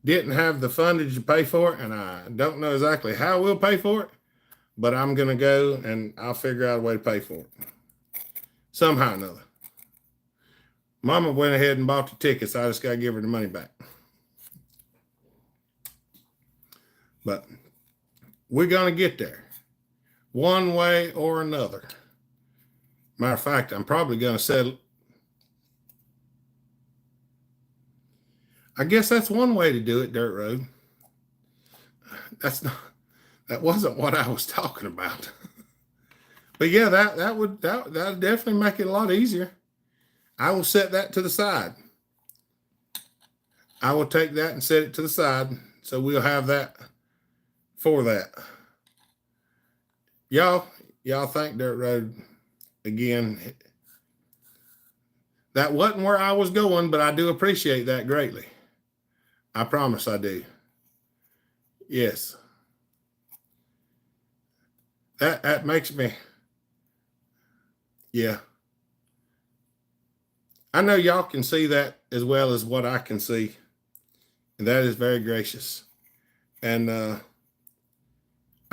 didn't have the fundage to pay for it, and I don't know exactly how we'll pay for it, but I'm going to go, and I'll figure out a way to pay for it. Somehow or another. Mama went ahead and bought the tickets. I just got to give her the money back. But we're going to get there one way or another. Matter of fact, I'm probably going to settle. I guess that's one way to do it, Dirt Road. That wasn't what I was talking about. But yeah, that'd definitely make it a lot easier. I will set that to the side. I will take that and set it to the side. So we'll have that for that. Y'all thank Dirt Road again. That wasn't where I was going, but I do appreciate that greatly. I promise I do. Yes. That makes me, yeah. I know y'all can see that as well as what I can see. And that is very gracious. And I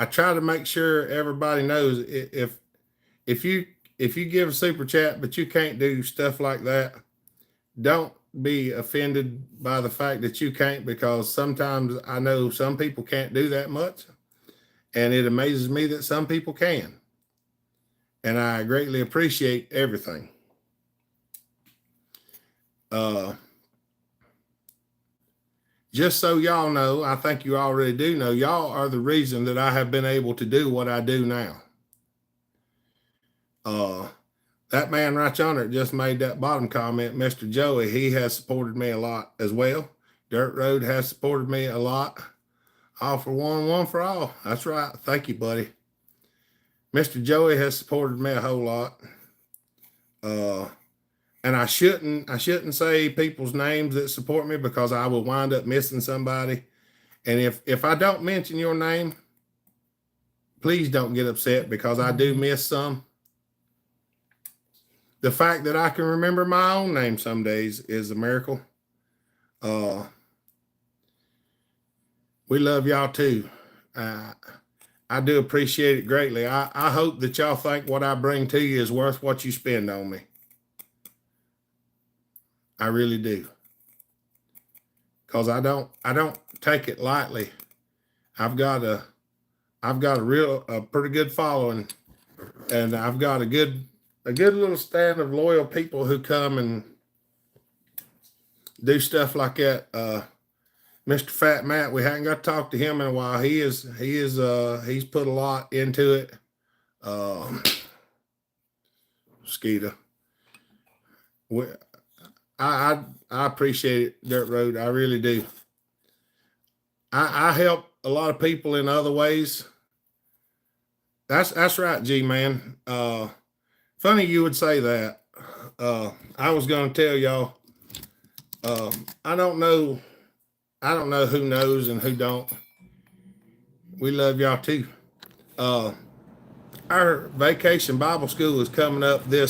try to make sure everybody knows if you give a super chat, but you can't do stuff like that, don't be offended by the fact that you can't, because sometimes I know some people can't do that much. And it amazes me that some people can. And I greatly appreciate everything. Just so y'all know, I think you already do know, y'all are the reason that I have been able to do what I do now. That man right yonder just made that bottom comment, Mr. Joey, he has supported me a lot as well. Dirt Road has supported me a lot. All for one, one for all. That's right. Thank you, buddy. Mr. Joey has supported me a whole lot. And I shouldn't say people's names that support me, because I will wind up missing somebody. And if I don't mention your name, please don't get upset, because I do miss some. The fact that I can remember my own name some days is a miracle. We love y'all too. I do appreciate it greatly. I hope that y'all think what I bring to you is worth what you spend on me. I really do. Because I don't take it lightly. I've got a pretty good following, and I've got a good little stand of loyal people who come and do stuff like that. Mr. Fat Matt, we haven't got to talk to him in a while. He's put a lot into it. Skeeter. I appreciate it, Dirt Road. I really do. I help a lot of people in other ways. That's right, G man. Funny you would say that. I was going to tell y'all. I don't know who knows and who don't. We love y'all too. Our vacation Bible school is coming up the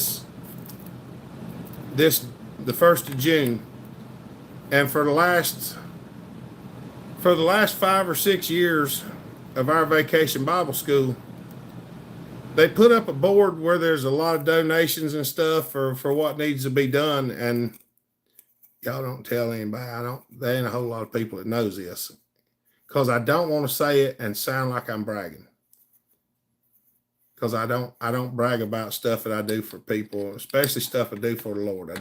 1st of June. And for the last 5 or 6 years of our vacation Bible school, they put up a board where there's a lot of donations and stuff for what needs to be done. And y'all don't tell anybody. There ain't a whole lot of people that knows this, because I don't want to say it and sound like I'm bragging. Because I don't brag about stuff that I do for people, especially stuff I do for the Lord. I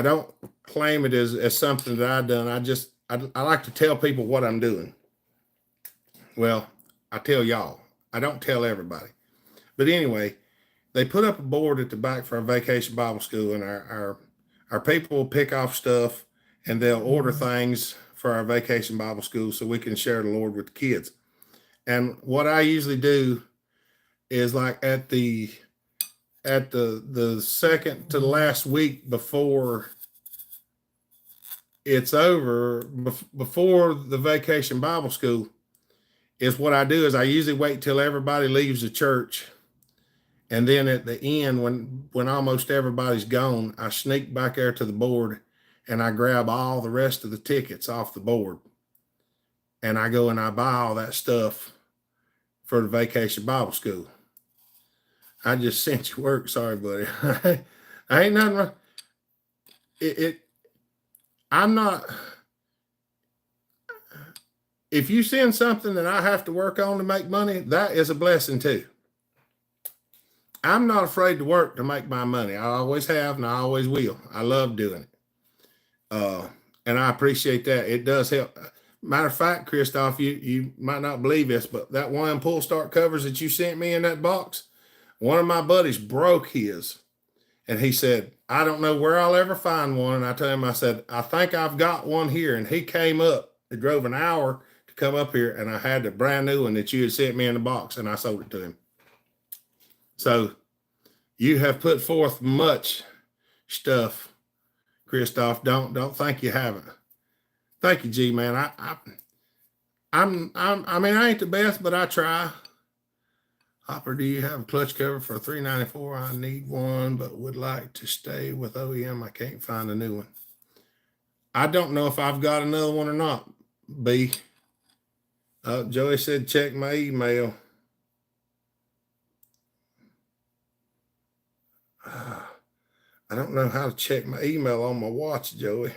don't claim it as something that I've done. I like to tell people what I'm doing. Well, I tell y'all. I don't tell everybody. But anyway, they put up a board at the back for our vacation Bible school, and our people will pick off stuff, and they'll order things for our vacation Bible school so we can share the Lord with the kids. And what I usually do is, like, at the second to the last week before it's over, before the vacation Bible school, is what I do is I usually wait till everybody leaves the church. And then at the end, when almost everybody's gone, I sneak back there to the board and I grab all the rest of the tickets off the board. And I go and I buy all that stuff for the vacation Bible school. I just sent you work. Sorry, buddy. I ain't nothing wrong. I'm not. If you send something that I have to work on to make money, that is a blessing too. I'm not afraid to work to make my money. I always have, and I always will. I love doing it. And I appreciate that. It does help. Matter of fact, Christoph, you might not believe this, but that one pull start covers that you sent me in that box, one of my buddies broke his. And he said, I don't know where I'll ever find one. And I told him, I said, I think I've got one here. And he came up. He drove an hour to come up here, and I had the brand new one that you had sent me in the box, and I sold it to him. So you have put forth much stuff, Christoph. Don't think you haven't. Thank you, G man. I mean, I ain't the best, but I try. Hopper, do you have a clutch cover for a 394? I need one, but would like to stay with OEM. I can't find a new one. I don't know if I've got another one or not, B. Joey said check my email. I don't know how to check my email on my watch, Joey.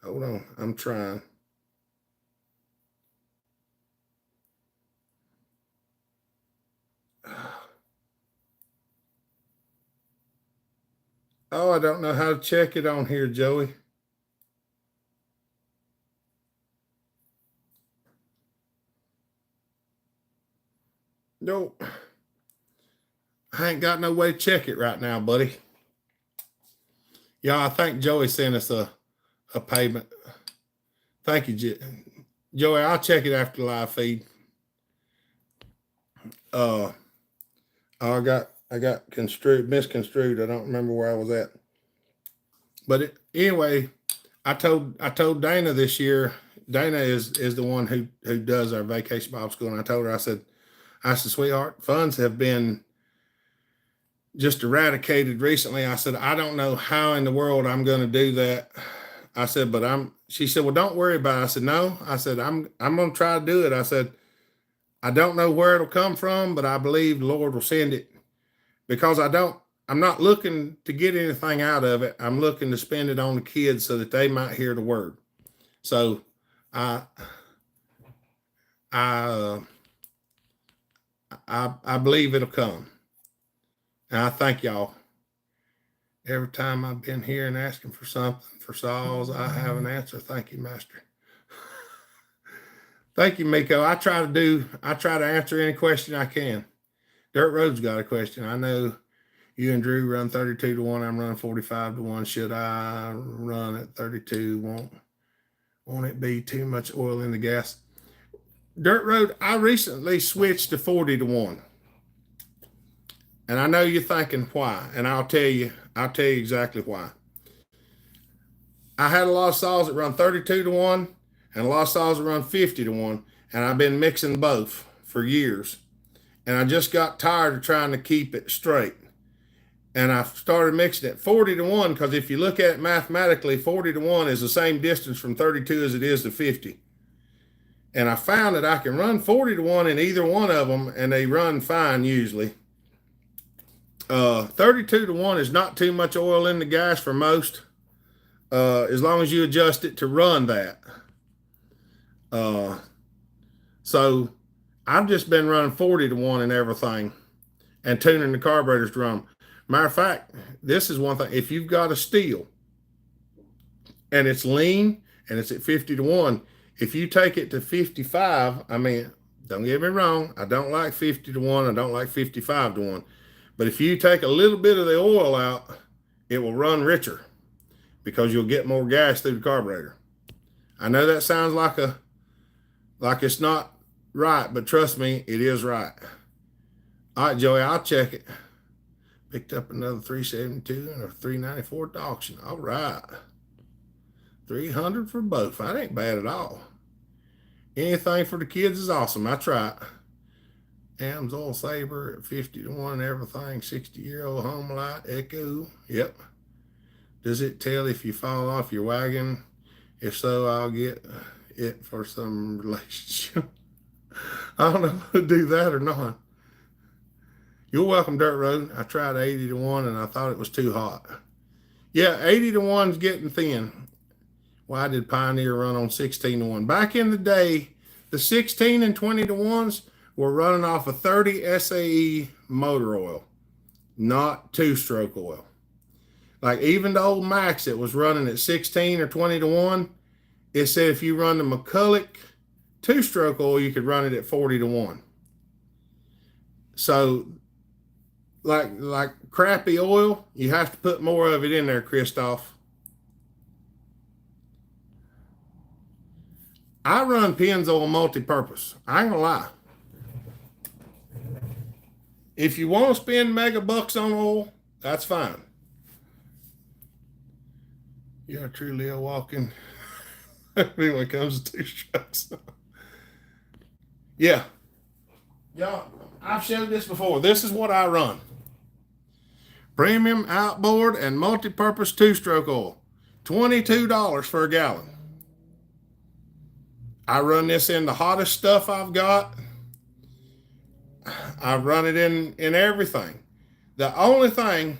Hold on, I'm trying. Oh, I don't know how to check it on here, Joey. Nope. I ain't got no way to check it right now, buddy. Yeah, I think Joey sent us a payment. Thank you, Joey. I'll check it after the live feed. I got misconstrued. I don't remember where I was at. But anyway, I told Dana this year. Dana is the one who does our vacation Bible school, and I told her, I said, sweetheart, funds have been just eradicated recently. I said, I don't know how in the world I'm going to do that. I said, but she said, well, don't worry about it. I said, no. I said, I'm going to try to do it. I said, I don't know where it'll come from, but I believe the Lord will send it, because I'm not looking to get anything out of it. I'm looking to spend it on the kids so that they might hear the word. So I believe it'll come. And I thank y'all. Every time I've been here and asking for something for Saul's, I have an answer. Thank you, Master. Thank you, Miko. I try to answer any question I can. Dirt Road's got a question. I know you and Drew run 32 to 1. I'm running 45 to 1. Should I run at 32? Won't it be too much oil in the gas? Dirt Road, I recently switched to 40 to 1. And I know you're thinking why, and I'll tell you exactly why. I had a lot of saws that run 32 to 1 and a lot of saws that run 50 to 1, and I've been mixing both for years. And I just got tired of trying to keep it straight. And I started mixing it 40 to 1, because if you look at it mathematically, 40 to 1 is the same distance from 32 as it is to 50. And I found that I can run 40 to 1 in either one of them, and they run fine usually. 32 to 1 is not too much oil in the gas for most, as long as you adjust it to run that. So I've just been running 40 to 1 in everything and tuning the carburetors to run. Matter of fact, this is one thing. If you've got a steel and it's lean and it's at 50 to 1, if you take it to 55, I mean, don't get me wrong, I don't like 50 to 1, I don't like 55 to 1. But if you take a little bit of the oil out, it will run richer, because you'll get more gas through the carburetor. I know that sounds like it's not right, but trust me, it is right. All right, Joey, I'll check it. Picked up another 372 and a 394 at the auction. All right. 300 for both. That ain't bad at all. Anything for the kids is awesome. I try it. Am's oil saver at 50 to 1, everything. 60-year-old home light, Echo. Yep. Does it tell if you fall off your wagon? If so, I'll get it for some relationship. I don't know if to do that or not. You're welcome, Dirt Road. I tried 80 to 1 and I thought it was too hot. Yeah, 80 to 1's getting thin. Why did Pioneer run on 16 to 1? Back in the day, the 16 and 20 to 1s were running off a 30 SAE motor oil, not two-stroke oil. Like even the old Max that was running at 16 or 20 to 1, it said if you run the McCulloch 2-stroke oil, you could run it at 40-1. So like crappy oil, you have to put more of it in there, Christoph. I run Pennzoil multi-purpose. I ain't gonna lie. If you want to spend mega bucks on oil, that's fine. You're truly a walking when it comes to 2-strokes. Yeah. I've showed this before. This is what I run. Premium outboard and multi-purpose 2-stroke oil. $22 for a gallon. I run this in the hottest stuff I've got. I run it in everything. The only thing,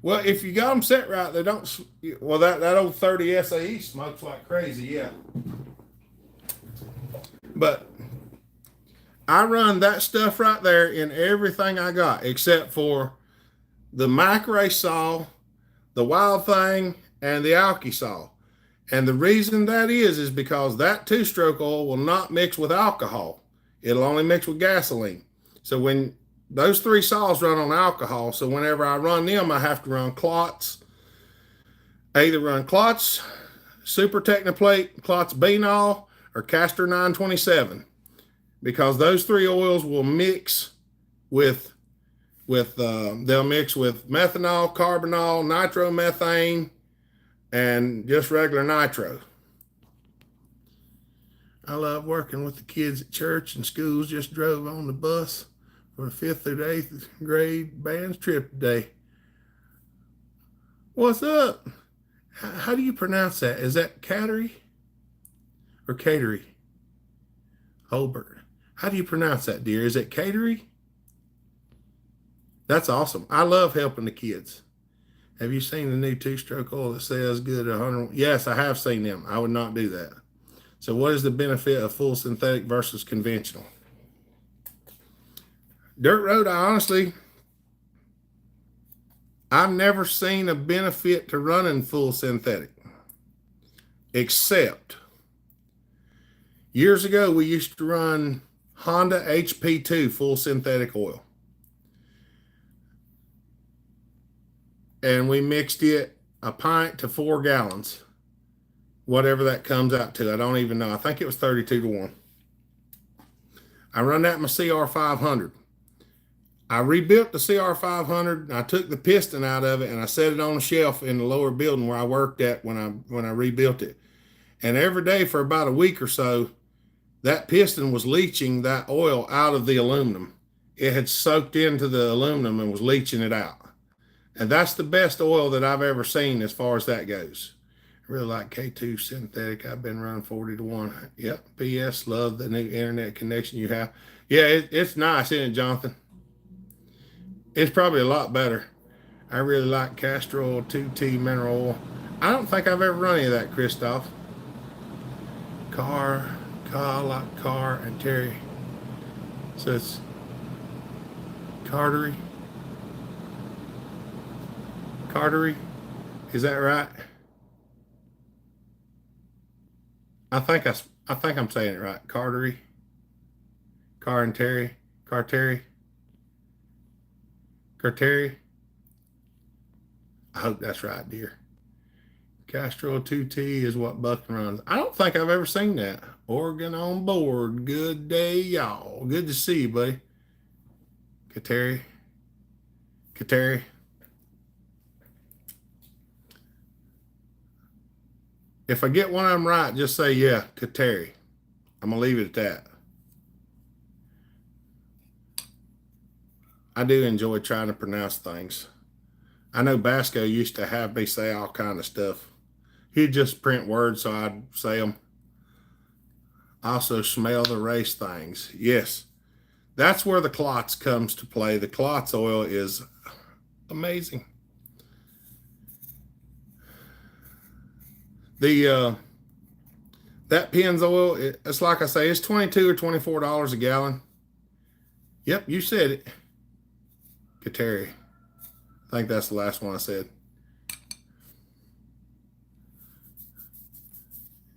well, if you got them set right, they don't, well, that old 30 SAE smokes like crazy, yeah. But I run that stuff right there in everything I got, except for the micro saw, the Wild Thing, and the Alky saw. And the reason that is because that 2-stroke oil will not mix with alcohol. It'll only mix with gasoline. So when those 3 saws run on alcohol, so whenever I run them, I have to run Klotz. I either run Klotz Super Technoplate, Klotz Benol, or Castor 927, because those 3 oils will mix with they'll mix with methanol, carbonol, nitromethane, and just regular nitro. I love working with the kids at church and schools. Just drove on the bus for the 5th through the 8th grade band's trip today. What's up? How do you pronounce that? Is that Cattery or Catery? Holbert. How do you pronounce that, dear? Is it Catery? That's awesome. I love helping the kids. Have you seen the new 2-stroke oil that says good 100? Yes, I have seen them. I would not do that. So what is the benefit of full synthetic versus conventional? Dirt road, I've never seen a benefit to running full synthetic, except years ago we used to run Honda HP2 full synthetic oil. And we mixed it a pint to 4 gallons, whatever that comes out to. I don't even know. I think it was 32-1. I run that in my CR500. I rebuilt the CR500. And I took the piston out of it and I set it on a shelf in the lower building where I worked at when I rebuilt it. And every day for about a week or so, that piston was leaching that oil out of the aluminum. It had soaked into the aluminum and was leaching it out. And that's the best oil that I've ever seen as far as that goes. I really like K2 synthetic. I've been running 40-1. Yep. PS, love the new internet connection you have. Yeah, it's nice, isn't it, Jonathan? It's probably a lot better. I really like castor oil, 2T mineral oil. I don't think I've ever run any of that, Christoph. Car, and Terry. So it's Cartery. Is that right? I think I'm saying it right. Cartery. Cartery. I hope that's right, dear. Castrol 2T is what Bucking runs. I don't think I've ever seen that. Oregon on board. Good day, y'all. Good to see you, buddy. Kateri. If I get one of them right, just say, yeah, Kateri. I'm going to leave it at that. I do enjoy trying to pronounce things. I know Basco used to have me say all kind of stuff. He'd just print words so I'd say them. Also smell the race things. Yes, that's where the Klotz comes to play. The Klotz oil is amazing. That Pennzoil, it's like I say, it's $22 or $24 a gallon. Yep, you said it. Kateri. I think that's the last one I said.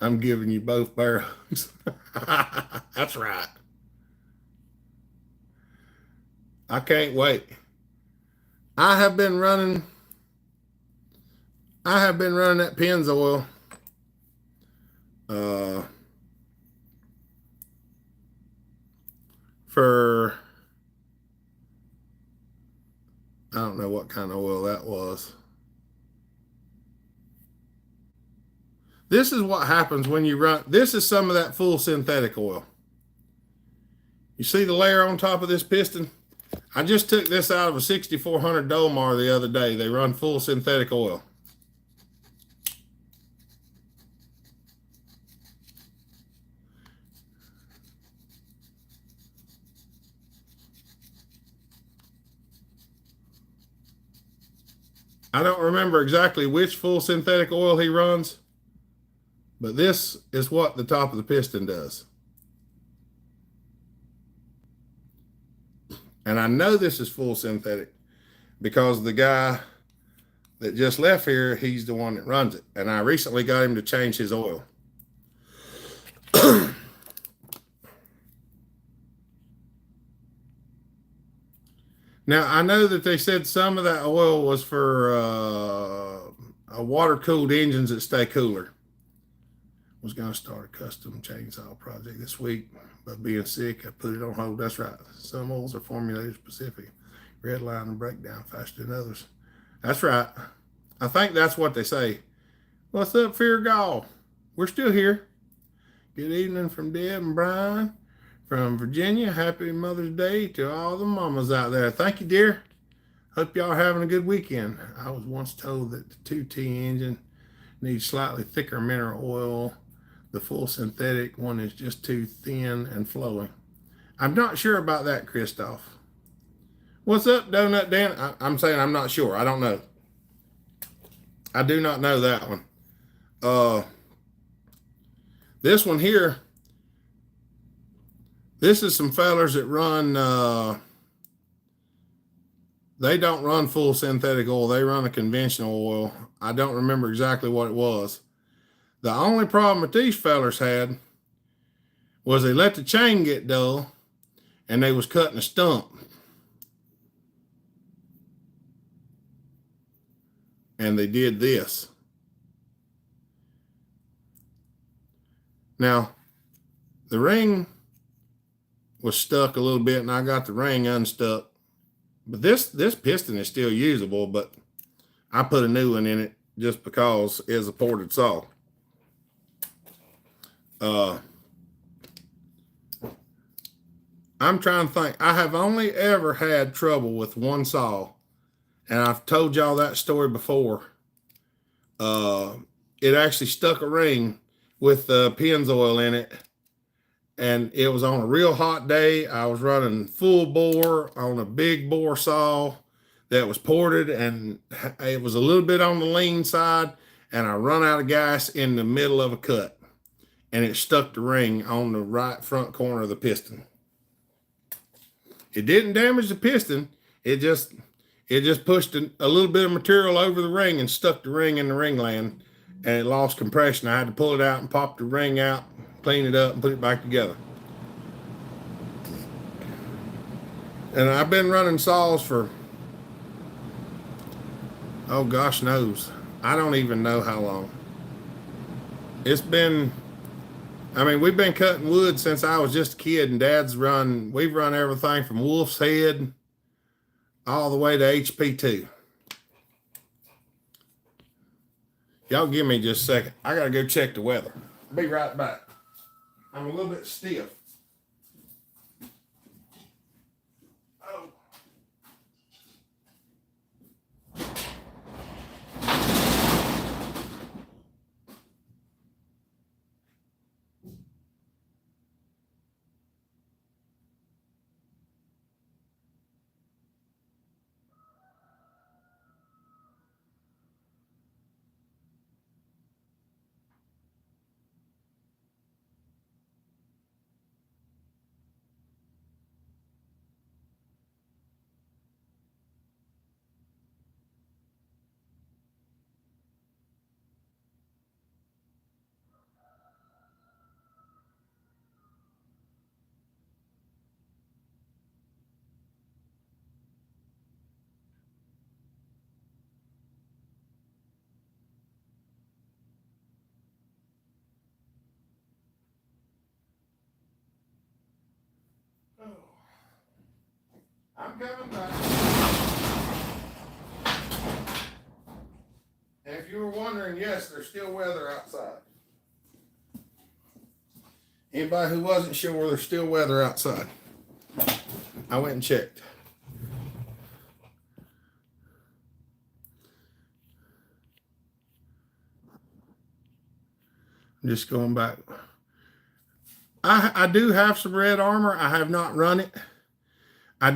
I'm giving you both barrels. That's right. I can't wait. I have been running that Pennzoil for, I don't know what kind of oil that was. This is what happens when you run. This is some of that full synthetic oil. You see the layer on top of this piston? I just took this out of a 6400 Dolmar the other day. They run full synthetic oil. I don't remember exactly which full synthetic oil he runs, but this is what the top of the piston does. And I know this is full synthetic because the guy that just left here, he's the one that runs it. And I recently got him to change his oil. Now, I know that they said some of that oil was for water-cooled engines that stay cooler. Was going to start a custom chainsaw project this week, but being sick, I put it on hold. That's right. Some oils are formulated specific. Red line and breakdown faster than others. That's right. I think that's what they say. What's up, Fear Gall? We're still here. Good evening from Deb and Brian from Virginia. Happy Mother's Day to all the mamas out there. Thank you, dear. Hope y'all are having a good weekend. I was once told that the 2T engine needs slightly thicker mineral oil. The full synthetic one is just too thin and flowing. I'm not sure about that, Christoph. What's up, Donut Dan? I'm saying I'm not sure. I don't know. I do not know that one. This one here, this is some fellers that run, they don't run full synthetic oil. They run a conventional oil. I don't remember exactly what it was. The only problem that these fellers had was they let the chain get dull and they was cutting a stump. And they did this. Now, the ring was stuck a little bit and I got the ring unstuck. But this piston is still usable, but I put a new one in it just because it's a ported saw. I'm trying to think. I have only ever had trouble with one saw, and I've told y'all that story before. It actually stuck a ring with Pennzoil in it, and it was on a real hot day. I was running full bore on a big bore saw that was ported, and it was a little bit on the lean side, and I run out of gas in the middle of a cut, and it stuck the ring on the right front corner of the piston. It didn't damage the piston. It just pushed a little bit of material over the ring and stuck the ring in the ringland, and it lost compression. I had to pull it out and pop the ring out, clean it up, and put it back together. And I've been running saws for, oh gosh knows, I don't even know how long. It's been, I mean, we've been cutting wood since I was just a kid, and we've run everything from Wolf's Head all the way to HP2. Y'all give me just a second. I gotta go check the weather. I'll be right back. I'm a little bit stiff. Oh. I'm coming back. And if you were wondering, yes, there's still weather outside. Anybody who wasn't sure, there's still weather outside. I went and checked. I'm just going back. I do have some red armor. I have not run it. I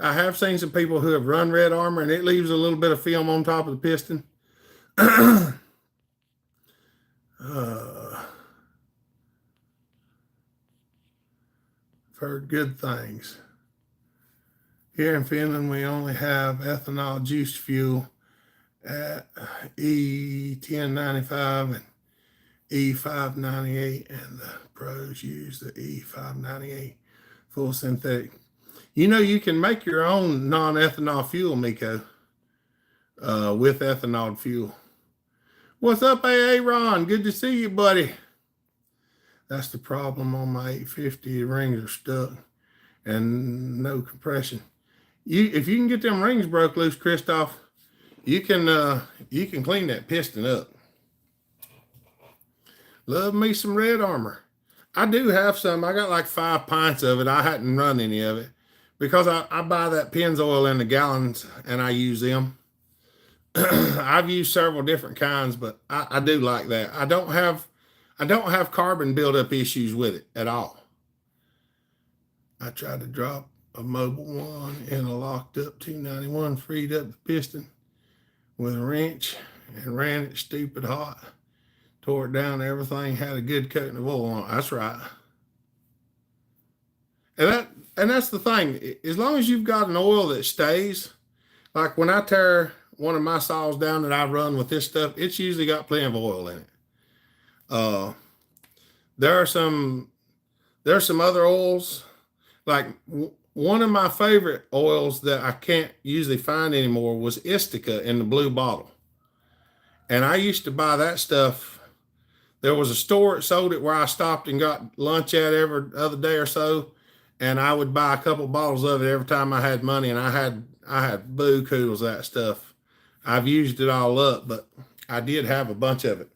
have seen some people who have run red armor and it leaves a little bit of film on top of the piston. I've heard good things. Here in Finland, we only have ethanol juiced fuel at E1095 and E598, and the pros use the E598 full synthetic. You know, you can make your own non-ethanol fuel, Miko, with ethanol fuel. What's up, AA Ron? Good to see you, buddy. That's the problem on my 850. The rings are stuck and no compression. If you can get them rings broke loose, Christoph, you can clean that piston up. Love me some red armor. I do have some. I got like 5 pints of it. I hadn't run any of it because I buy that Pennzoil in the gallons and I use them. I've used several different kinds, but I do like that. I don't have carbon buildup issues with it at all. I tried to drop a Mobile 1 in a locked up 291, freed up the piston with a wrench and ran it stupid hot. Tore it down, everything had a good coating of oil on it. That's right. And that's the thing. As long as you've got an oil that stays, like when I tear one of my saws down that I run with this stuff, it's usually got plenty of oil in it. There are some other oils, like one of my favorite oils that I can't usually find anymore was Istica in the blue bottle. And I used to buy that stuff. There was a store that sold it where I stopped and got lunch at every other day or so. And I would buy a couple bottles of it every time I had money. And I had bukus of that stuff. I've used it all up, but I did have a bunch of it.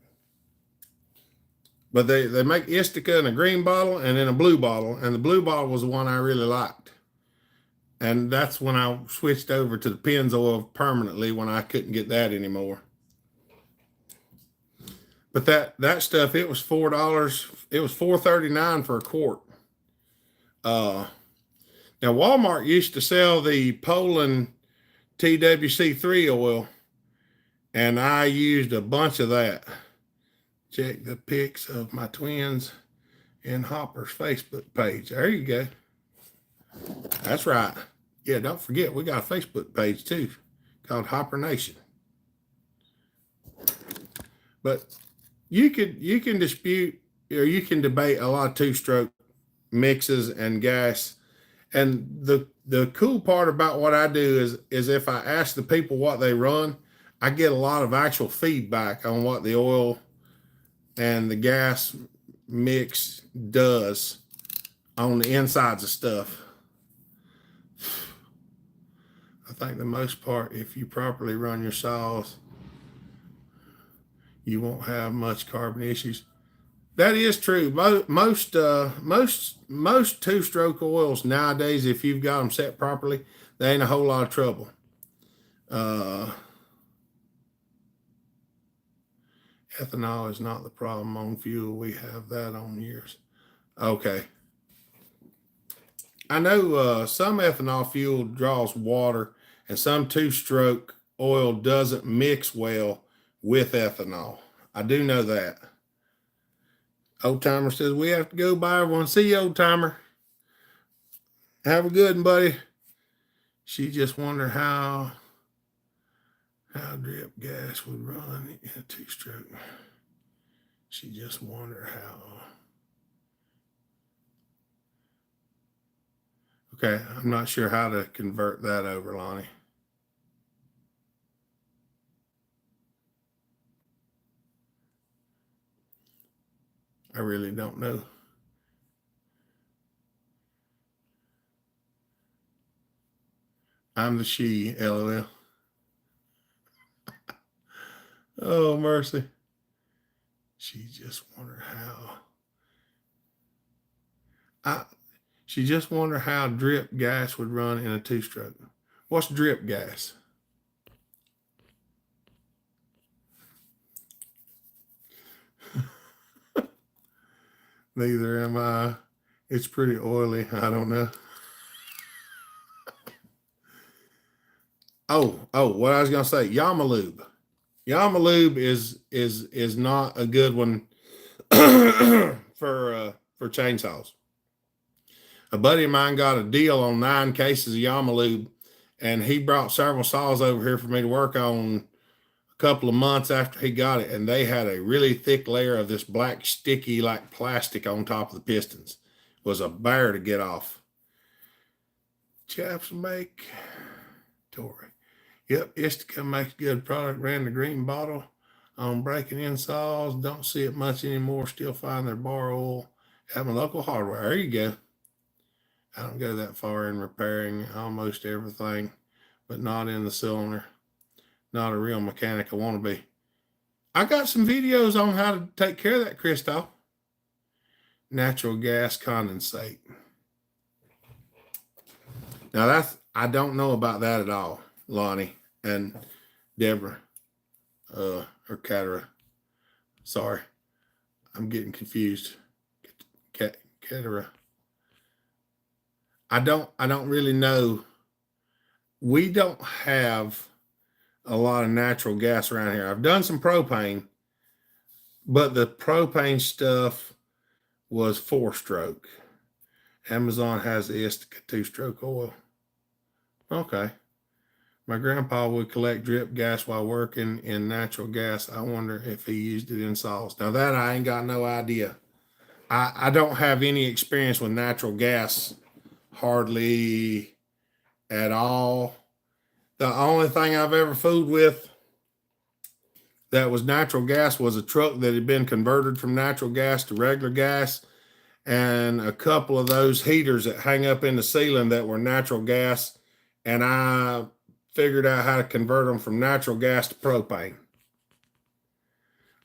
But they make Istica in a green bottle and in a blue bottle. And the blue bottle was the one I really liked. And that's when I switched over to the Pennzoil permanently when I couldn't get that anymore. But that stuff, it was $4. It was $4.39 for a quart. Now Walmart used to sell the Poland TWC3 oil, and I used a bunch of that. Check the pics of my twins in Hopper's Facebook page. There you go. That's right. Yeah, don't forget, we got a Facebook page too called Hopper Nation. But you can dispute, or you can debate a lot of two-stroke mixes and gas. And the cool part about what I do is if I ask the people what they run, I get a lot of actual feedback on what the oil and the gas mix does on the insides of stuff. I think the most part, if you properly run your saws, you won't have much carbon issues. That is true. Most two-stroke oils nowadays, if you've got them set properly, they ain't a whole lot of trouble. Ethanol is not the problem on fuel. We have that on yours. Okay. I know some ethanol fuel draws water, and some two-stroke oil doesn't mix well with ethanol. I do know that. Old Timer says we have to go by everyone. See you, Old Timer. Have a good one, buddy. She just wondered how drip gas would run in a two-stroke. She just wondered how. Okay, I'm not sure how to convert that over, Lonnie. I really don't know. I'm the she, LOL. Oh, mercy. She just wondered she just wondered how drip gas would run in a two-stroke. What's drip gas? Neither am I. It's pretty oily. I don't know. Oh, what I was gonna say, Yamalube. Yamalube is not a good one for chainsaws. A buddy of mine got a deal on 9 cases of Yamalube, and he brought several saws over here for me to work on a couple of months after he got it, and they had a really thick layer of this black sticky like plastic on top of the pistons. It was a bear to get off. Chaps make Tory. Yep, Istica makes good product. Ran the green bottle on breaking in saws. Don't see it much anymore. Still find their bar oil at my local hardware. There you go. I don't go that far in repairing almost everything, but not in the cylinder. Not a real mechanic I want to be. I got some videos on how to take care of that, Christoph. Natural gas condensate. Now I don't know about that at all, Lonnie and Deborah, or Catara. Sorry, I'm getting confused. Catara. I don't really know. We don't have a lot of natural gas around here. I've done some propane, but the propane stuff was 4-stroke. Amazon has the Istica 2-stroke oil. Okay. My grandpa would collect drip gas while working in natural gas. I wonder if he used it in saws. Now that I ain't got no idea. I don't have any experience with natural gas, hardly at all. The only thing I've ever fooled with that was natural gas was a truck that had been converted from natural gas to regular gas, and a couple of those heaters that hang up in the ceiling that were natural gas, and I figured out how to convert them from natural gas to propane.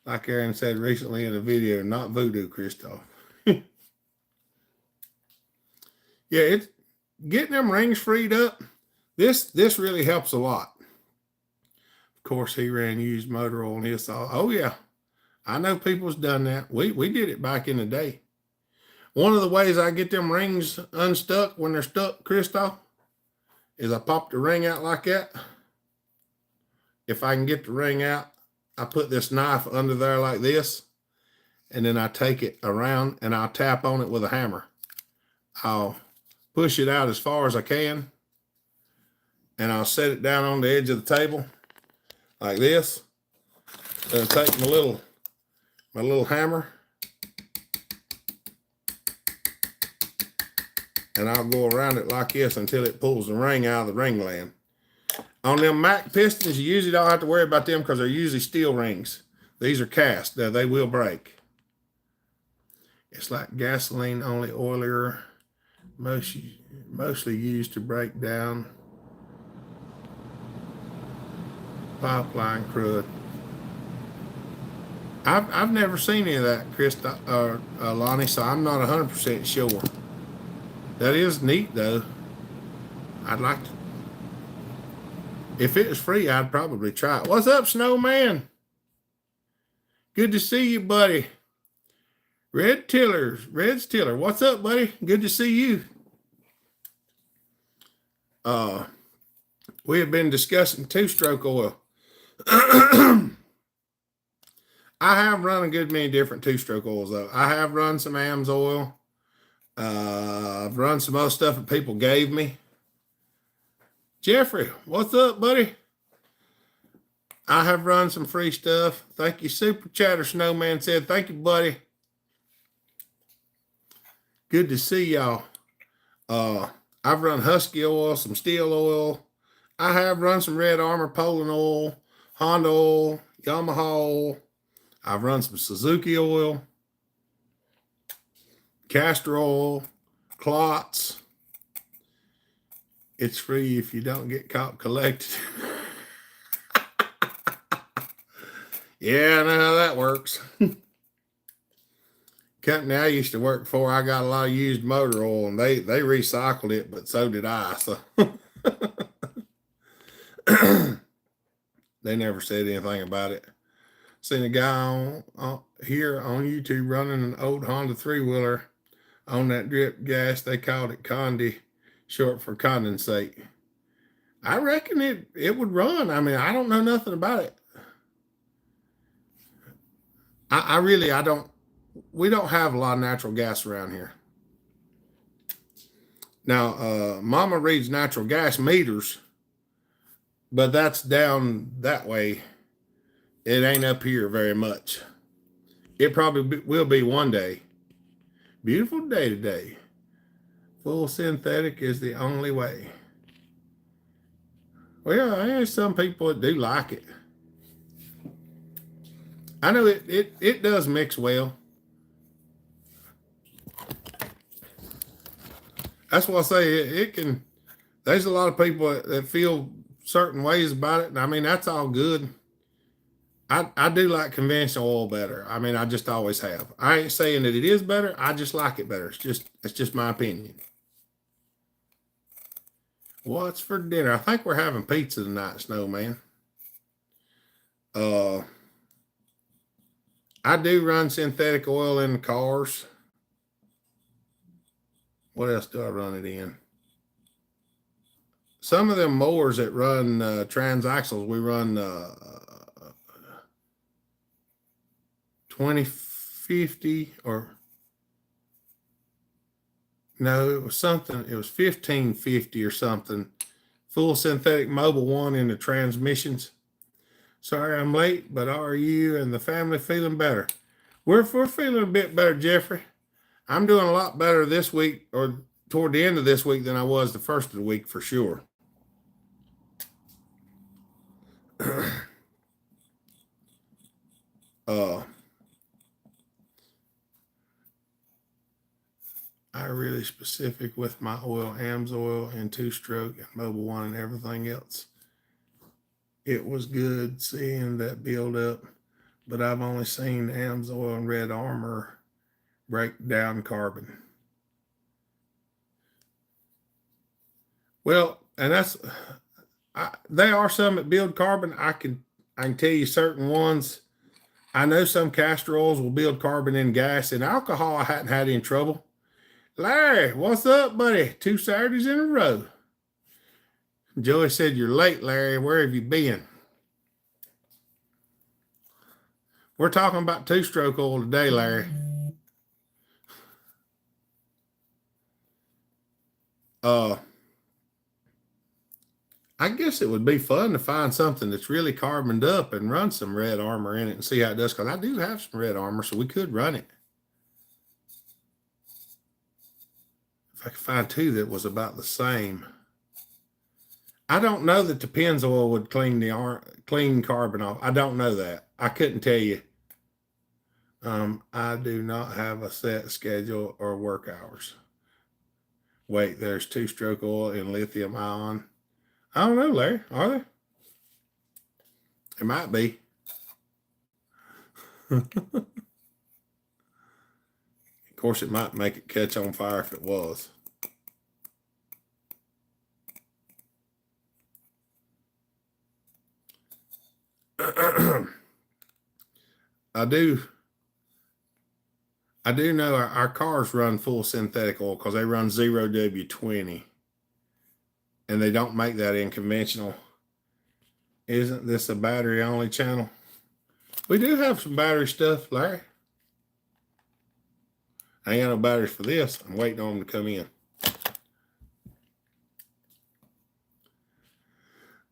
Like Aaron said recently in a video, not voodoo, Christoph. Yeah, it's getting them rings freed up. This really helps a lot. Of course, he ran used motor oil on his saw. Oh yeah, I know people's done that. We did it back in the day. One of the ways I get them rings unstuck when they're stuck, Christoph, is I pop the ring out like that. If I can get the ring out, I put this knife under there like this, and then I take it around and I'll tap on it with a hammer. I'll push it out as far as I can, and I'll set it down on the edge of the table like this. Then I take my little hammer, and I'll go around it like this until it pulls the ring out of the ring land. On them Mac pistons, you usually don't have to worry about them because they're usually steel rings. These are cast. They will break. It's like gasoline, only oilier, mostly used to break down pipeline crud. I've never seen any of that, Chris or Lonnie, so I'm not 100% sure. That is neat, though. I'd like to. If it was free, I'd probably try it. What's up, Snowman? Good to see you, buddy. Red's Tiller. What's up, buddy? Good to see you. We have been discussing 2-stroke oil. I have run a good many different 2-stroke oils, though. I have run some AMS oil. I've run some other stuff that people gave me. Jeffrey, what's up, buddy? I have run some free stuff. Thank you, Super Chatter Snowman said. Thank you, buddy. Good to see y'all. I've run Husky oil, some steel oil. I have run some Red Armor, Poland oil, Honda oil, Yamaha oil. I've run some Suzuki oil, castor oil, clots. It's free if you don't get caught collected. Yeah, I know how that works. Company I used to work for, I got a lot of used motor oil, and they recycled it, but so did I. So they never said anything about it. Seen a guy on here on YouTube running an old Honda 3-wheeler on that drip gas. They called it condi, short for condensate. I reckon it would run. I mean, I don't know nothing about it. I don't. We don't have a lot of natural gas around here. Now, Mama reads natural gas meters, but that's down that way. It ain't up here very much. It probably will be one day. Beautiful day today. Full synthetic is the only way. Well, there's some people that do like it. I know it does mix well. That's why I say it can. There's a lot of people that feel certain ways about it, and I mean that's all good. I do like conventional oil better. I mean, I just always have. I ain't saying that it is better. I just like it better. It's just my opinion. What's for dinner? I think we're having pizza tonight, Snowman. I do run synthetic oil in the cars. What else do I run it in? Some of them mowers that run transaxles, we run 2050 or no, it was something. It was 1550 or something. Full synthetic mobile one in the transmissions. Sorry I'm late, but are you and the family feeling better? We're feeling a bit better, Jeffrey. I'm doing a lot better this week or toward the end of this week than I was the first of the week for sure. I really specific with my oil, AMS oil and 2-stroke and Mobile One and everything else. It was good seeing that build up, but I've only seen AMS oil and Red Armor break down carbon. Well, and they are some that build carbon. I can tell you certain ones. I know some castor oils will build carbon in gas. And alcohol, I hadn't had any trouble. Larry, what's up, buddy? 2 Saturdays in a row. Joey said, you're late, Larry. Where have you been? We're talking about 2-stroke oil today, Larry. I guess it would be fun to find something that's really carboned up and run some Red Armor in it and see how it does, because I do have some Red Armor, so we could run it. If I could find 2 that was about the same. I don't know that the Penn's oil would clean carbon off. I don't know that. I couldn't tell you. I do not have a set schedule or work hours. Wait, there's 2-stroke oil and lithium ion. I don't know, Larry. Are there? It might be. Of course, it might make it catch on fire if it was. I do know our cars run full synthetic oil because they run 0W20. And they don't make that in conventional. Isn't this a battery only channel? We do have some battery stuff, Larry. I ain't got no batteries for this. I'm waiting on them to come in.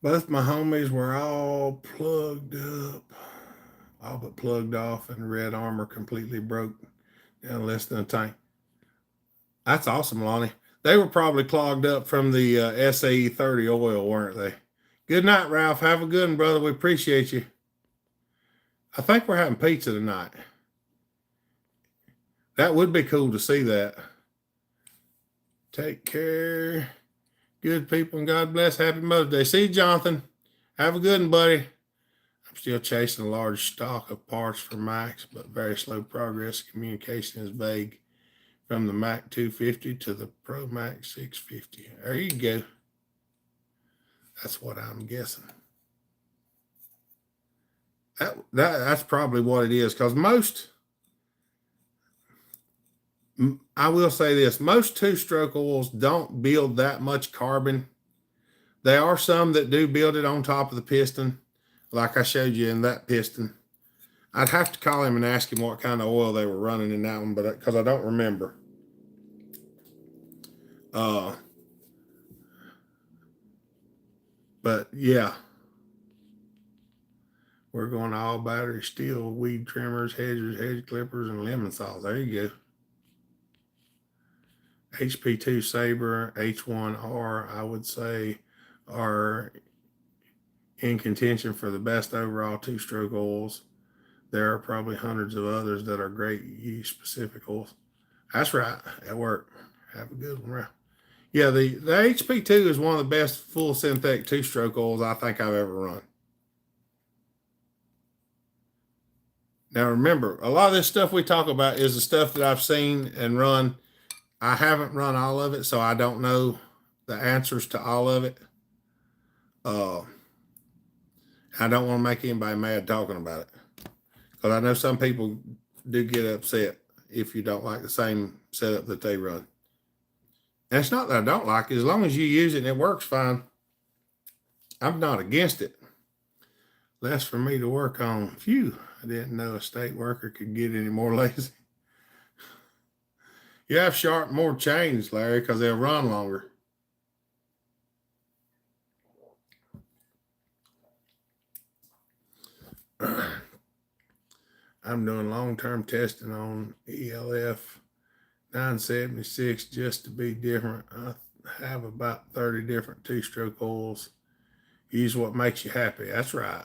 Both my homies were all plugged up, all but plugged off, and the Red Armor completely broke down less than a tank. That's awesome, Lonnie. They were probably clogged up from the SAE 30 oil, weren't they? Good night, Ralph. Have a good one, brother. We appreciate you. I think we're having pizza tonight. That would be cool to see that. Take care. Good people and God bless. Happy Mother's Day. See you, Jonathan. Have a good one, buddy. I'm still chasing a large stock of parts for Macs, but very slow progress. Communication is vague from the Mac 250 to the Pro Mac 650. There you go. That's what I'm guessing. That's probably what it is, because I will say this, most two-stroke oils don't build that much carbon. There are some that do build it on top of the piston, like I showed you in that piston. I'd have to call him and ask him what kind of oil they were running in that one, but because I don't remember. But yeah, we're going all battery steel, weed trimmers, hedgers, hedge clippers, and lemon saws. There you go. HP2 Sabre, H1R, I would say, are in contention for the best overall two-stroke oils. There are probably hundreds of others that are great use-specific oils. That's right. At work. Have a good one, right? Yeah, the HP2 is one of the best full synthetic two-stroke oils I think I've ever run. Now, remember, a lot of this stuff we talk about is the stuff that I've seen and run. I haven't run all of it, so I don't know the answers to all of it. I don't want to make anybody mad talking about it, because I know some people do get upset if you don't like the same setup that they run. And it's not that I don't like it. As long as you use it and it works fine, I'm not against it. Less for me to work on. Phew, I didn't know a state worker could get any more lazy. You have to sharpen more chains, Larry, because they'll run longer. I'm doing long-term testing on ELF 976 just to be different. I have about 30 different two-stroke oils. Use what makes you happy. That's right.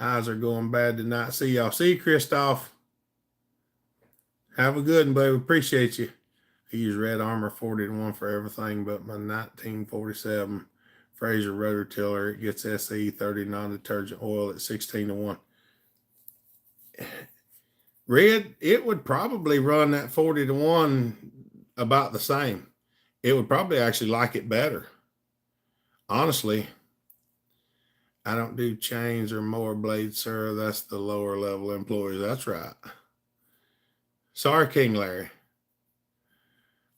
Eyes are going bad tonight. See y'all. See you, Christoph. Have a good one, baby. Appreciate you. I use Red Armor 40-1 for everything but my 1947 Fraser rototiller. It gets SE 30 non-detergent oil at 16-1. Red, it would probably run that 40-1 about the same. It would probably actually like it better. Honestly, I don't do chains or mower blades, sir. That's the lower level employees. That's right. Sorry, King Larry.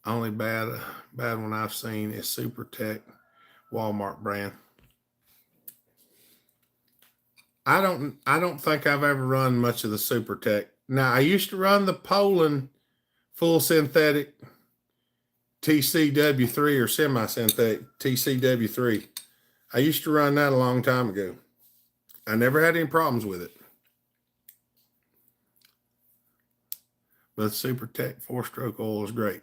Only bad one I've seen is SuperTech, Walmart brand. I don't think I've ever run much of the SuperTech. Now, I used to run the Poland full synthetic TCW3 or semi-synthetic TCW3. I used to run that a long time ago. I never had any problems with it. But SuperTech 4-stroke oil is great.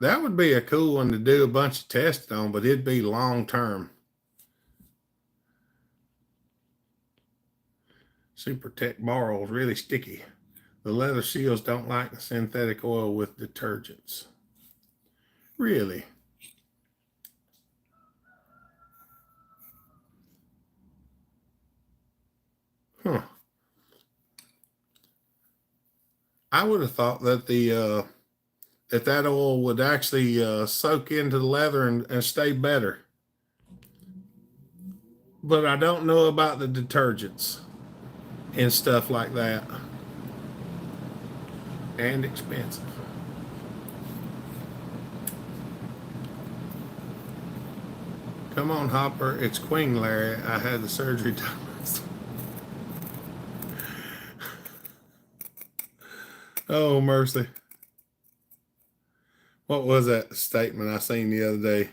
That would be a cool one to do a bunch of testing on, but it'd be long term. SuperTech bar oil is really sticky. The leather seals don't like the synthetic oil with detergents. Really? Huh. I would have thought that that oil would actually soak into the leather and stay better. But I don't know about the detergents and stuff like that. And expensive. Come on, Hopper. It's Queen Larry. I had the surgery done. Oh, mercy. What was that statement I seen the other day?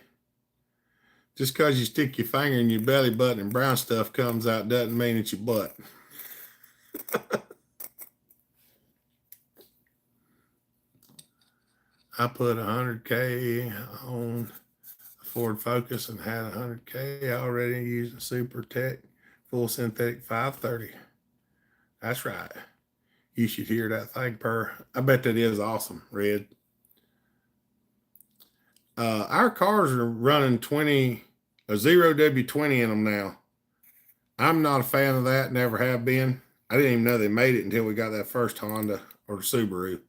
Just because you stick your finger in your belly button and brown stuff comes out doesn't mean it's your butt. I put 100K on a Ford Focus and had 100K already using SuperTech full synthetic 530. That's right. You should hear that thing purr. I bet that is awesome, Red. Our cars are running 0 W20 in them now. I'm not a fan of that, never have been. I didn't even know they made it until we got that first Honda or Subaru.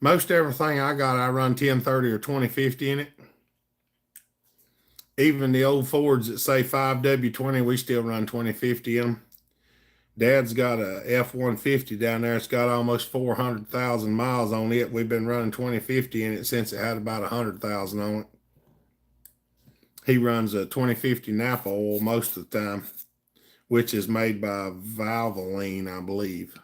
Most everything I got, I run 1030 or 2050 in it. Even the old Fords that say 5W20, we still run 2050 in them. Dad's got a F-150 down there. It's got almost 400,000 miles on it. We've been running 2050 in it since it had about 100,000 on it. He runs a 2050 Napa oil most of the time, which is made by Valvoline, I believe.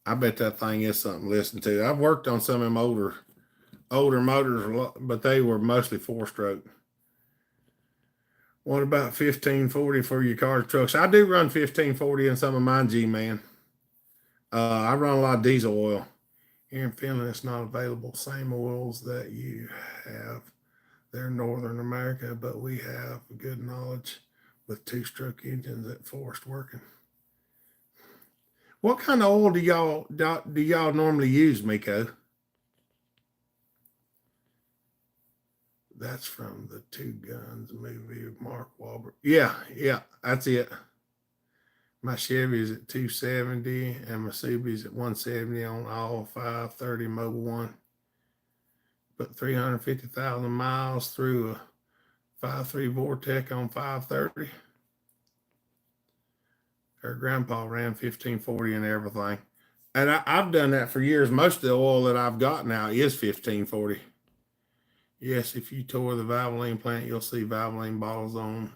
I bet that thing is something to listen to. I've worked on some of them older motors, but they were mostly 4-stroke. What about 1540 for your cars, trucks? I do run 1540 in some of mine, G-Man. I run a lot of diesel oil. Here in Finland, it's not available. Same oils that you have. They're Northern America, but we have good knowledge with 2-stroke engines at forced working. What kind of oil do y'all normally use, Miko? That's from the Two Guns movie of Mark Wahlberg. Yeah, that's it. My Chevy is at 270 and my Subi's at 170 on all 530 Mobile One. Put 350,000 miles through a 5.3 Vortec on 530. Her grandpa ran 1540 and everything. And I've done that for years. Most of the oil that I've got now is 1540. Yes, if you tour the Valvoline plant, you'll see Valvoline bottles on the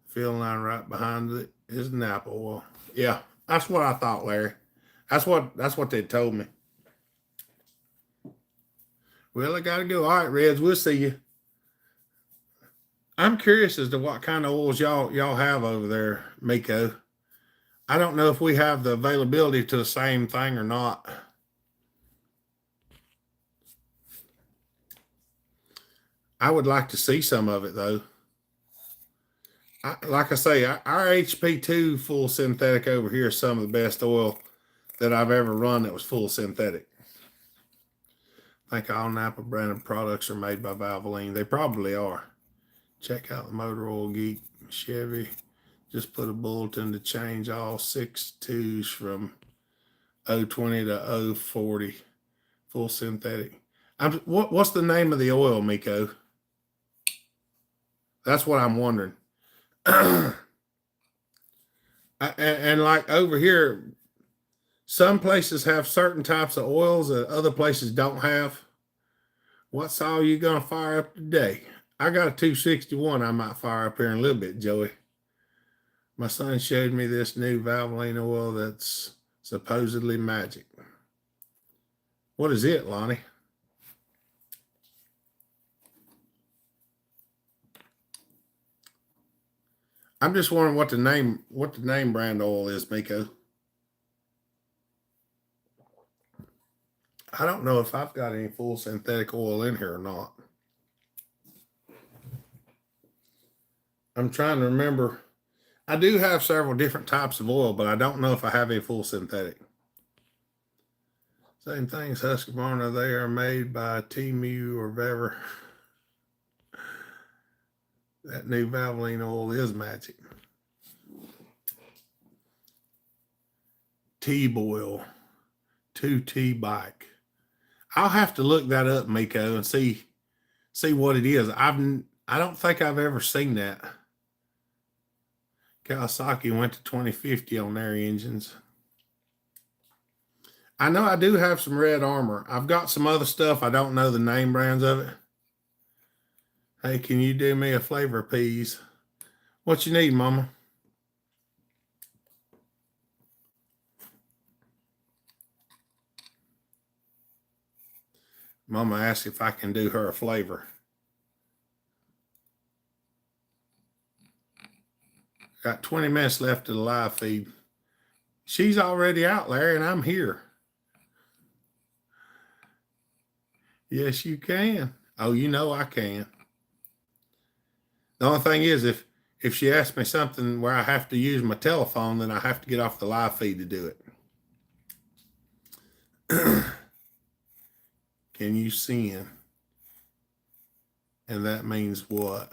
fill line right behind it is Napa oil. Yeah, that's what I thought, Larry. That's what they told me. Well, I gotta go. All right, Reds, we'll see you. I'm curious as to what kind of oils y'all have over there, Miko. I don't know if we have the availability to the same thing or not. I would like to see some of it, though. Like I say, our HP2 full synthetic over here is some of the best oil that I've ever run that was full synthetic. I think all Napa branded products are made by Valvoline. They probably are. Check out the Motor Oil Geek Chevy. Just put a bulletin to change all 6 2s from 020 to 040. Full synthetic. What's the name of the oil, Miko? That's what I'm wondering. And like over here, some places have certain types of oils that other places don't have. What's all you gonna fire up today? I got a 261 I might fire up here in a little bit, Joey. My son showed me this new Valvoline oil that's supposedly magic. What is it, Lonnie? I'm just wondering what the name brand oil is, Miko. I don't know if I've got any full synthetic oil in here or not. I'm trying to remember. I do have several different types of oil, but I don't know if I have any full synthetic. Same things, Husqvarna. They are made by Temu or whatever. That new Valvoline oil is magic. T-Boil, 2T bike. I'll have to look that up, Miko, and see what it is. I don't think I've ever seen that. Kawasaki went to 2050 on their engines. I know I do have some Red Armor. I've got some other stuff. I don't know the name brands of it. Hey, can you do me a flavor, please? What you need, Mama? Mama asked if I can do her a flavor. Got 20 minutes left of the live feed. She's already out, Larry, and I'm here. Yes, you can. Oh, you know I can. The only thing is, if she asks me something where I have to use my telephone, then I have to get off the live feed to do it. Can you sin? And that means what?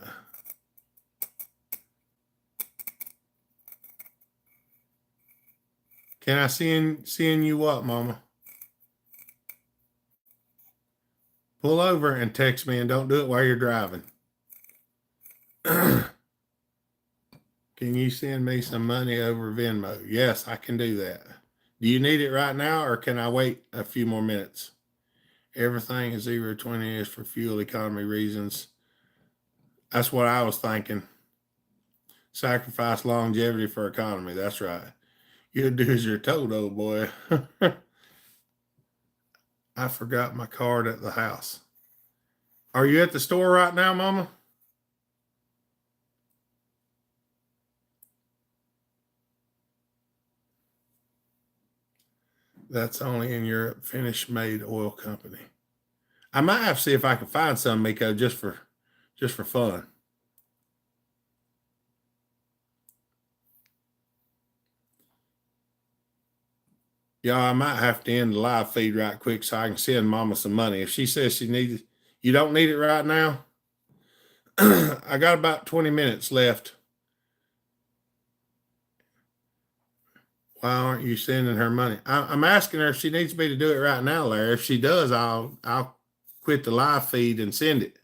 Can I send you what, Mama? Pull over and text me, and don't do it while you're driving. Can you send me some money over Venmo? Yes, I can do that. Do you need it right now, or can I wait a few more minutes? Everything is 0.20 is for fuel economy reasons. That's what I was thinking. Sacrifice longevity for economy. That's right. You'll do as you're told, old boy. I forgot my card at the house. Are you at the store right now, Mama? That's only in your finished made oil company. I might have to see if I can find some, Miko, just for fun. Yeah, I might have to end the live feed right quick so I can send Mama some money. If she says she needs it, you don't need it right now. I got about 20 minutes left. Why aren't you sending her money? I'm asking her if she needs me to do it right now, Larry. If she does, I'll quit the live feed and send it.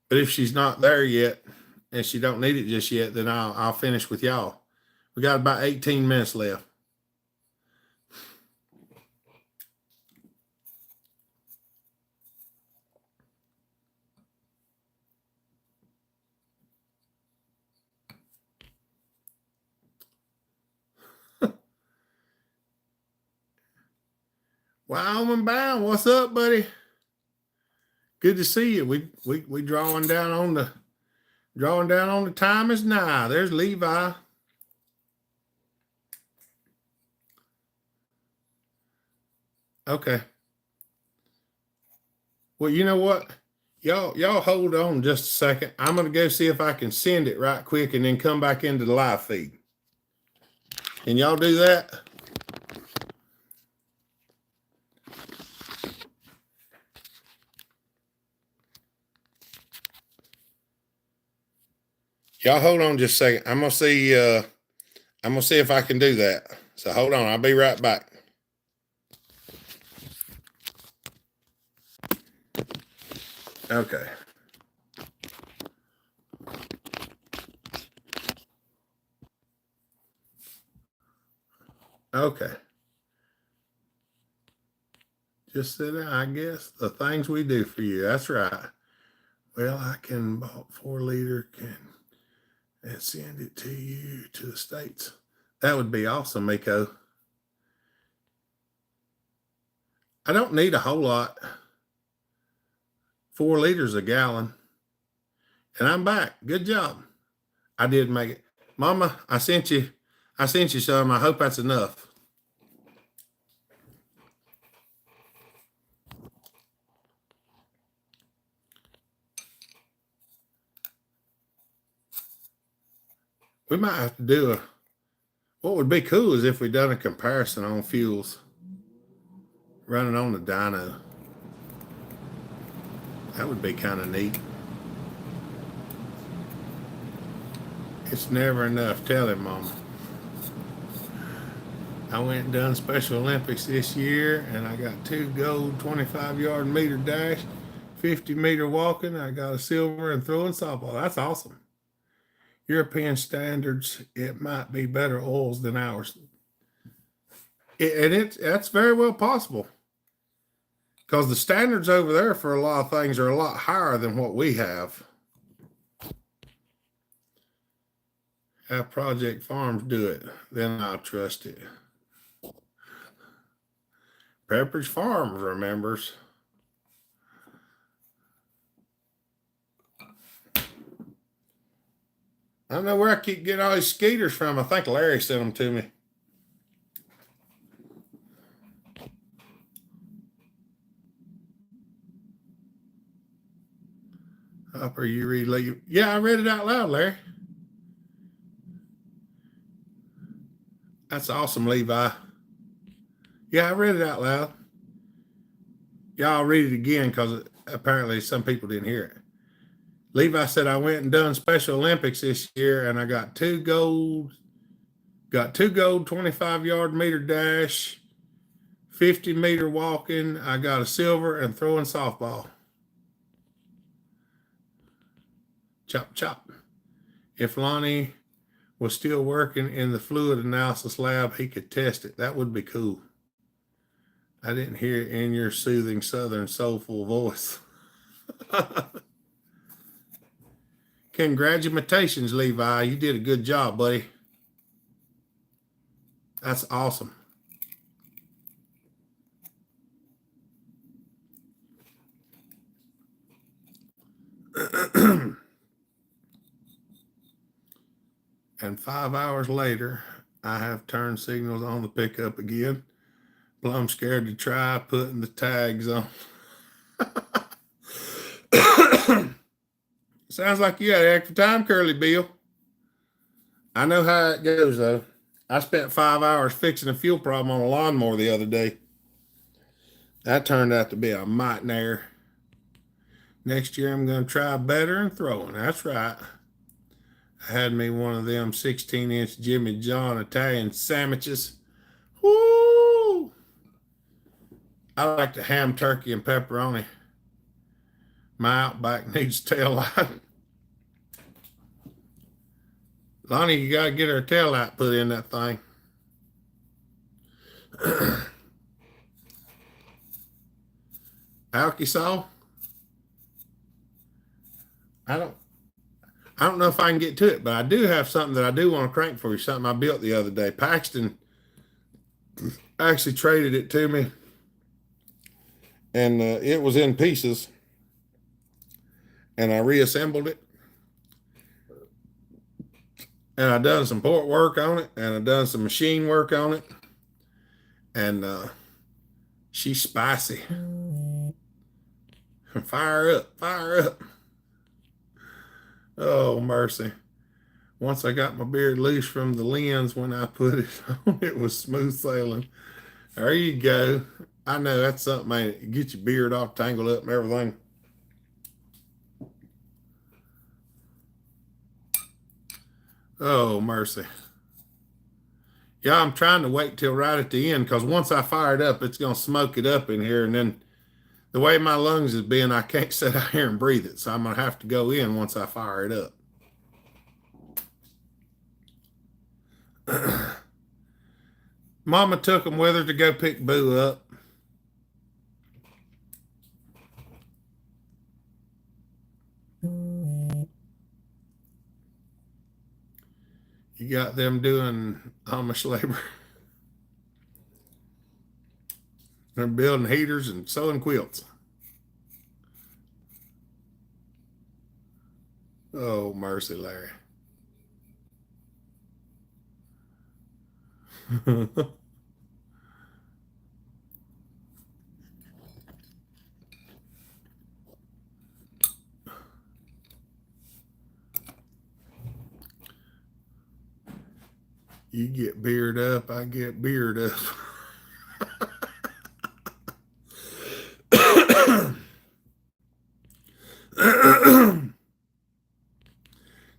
But if she's not there yet and she don't need it just yet, then I'll finish with y'all. We got about 18 minutes left. Wyoming bound, what's up, buddy? Good to see you. We drawing down on the time is nigh. There's Levi. Okay. Well, you know what? Y'all hold on just a second. I'm gonna go see if I can send it right quick and then come back into the live feed. Can y'all do that? Y'all hold on just a second. I'm gonna see if I can do that. So hold on, I'll be right back. Okay. Okay. Just sit down, I guess. The things we do for you. That's right. Well, I can bought 4 liter and send it to you to the States. That would be awesome, Miko. I don't need a whole lot. 4 liters a gallon. And I'm back. Good job. I did make it. Mama, I sent you some. I hope that's enough. We might have to do what would be cool is if we done a comparison on fuels running on the dyno. That would be kind of neat. It's never enough. Tell him, Mama. I went and done Special Olympics this year, and I got 2 gold 25-yard meter dash, 50-meter walking. I got a silver in throwing softball. That's awesome. European standards, it might be better oils than ours. That's very well possible. Because the standards over there for a lot of things are a lot higher than what we have. Have Project Farms do it, then I'll trust it. Pepperidge Farms remembers. I don't know where I keep getting all these skeeters from. I think Larry sent them to me. Hopper, you read? Yeah, I read it out loud, Larry. That's awesome, Levi. Yeah, I read it out loud. Yeah, I'll read it again because apparently some people didn't hear it. Levi said, I went and done Special Olympics this year and I got two gold 25-yard meter dash, 50-meter walking. I got a silver and throwing softball. Chop, chop. If Lonnie was still working in the fluid analysis lab, he could test it. That would be cool. I didn't hear it in your soothing, southern, soulful voice. Congratulations, Levi. You did a good job, buddy. That's awesome. And 5 hours later, I have turn signals on the pickup again. Well, I'm scared to try putting the tags on. Sounds like you had extra time, Curly Bill. I know how it goes, though. I spent 5 hours fixing a fuel problem on a lawnmower the other day. That turned out to be a nightmare. Next year, I'm going to try better and throwing. That's right. I had me one of them 16-inch Jimmy John Italian sandwiches. Woo! I like the ham, turkey, and pepperoni. My Outback needs tail light. Lonnie, you got to get her tail light put in that thing. Alky-saw? I don't know if I can get to it, but I do have something that I do want to crank for you, something I built the other day. Paxton actually traded it to me, and it was in pieces, and I reassembled it, and I done some port work on it, and I done some machine work on it, and she's spicy. Fire up, fire up. Oh, mercy. Once I got my beard loose from the lens when I put it on, it was smooth sailing. There you go. I know that's something, man. Get your beard all tangled up and everything. Oh, mercy. Yeah, I'm trying to wait till right at the end because once I fire it up, it's going to smoke it up in here. And then the way my lungs is being, I can't sit out here and breathe it. So I'm going to have to go in once I fire it up. Mama took him with her to go pick Boo up. You got them doing Amish labor. They're building heaters and sewing quilts. Oh, mercy, Larry. You get beard up, I get beard up.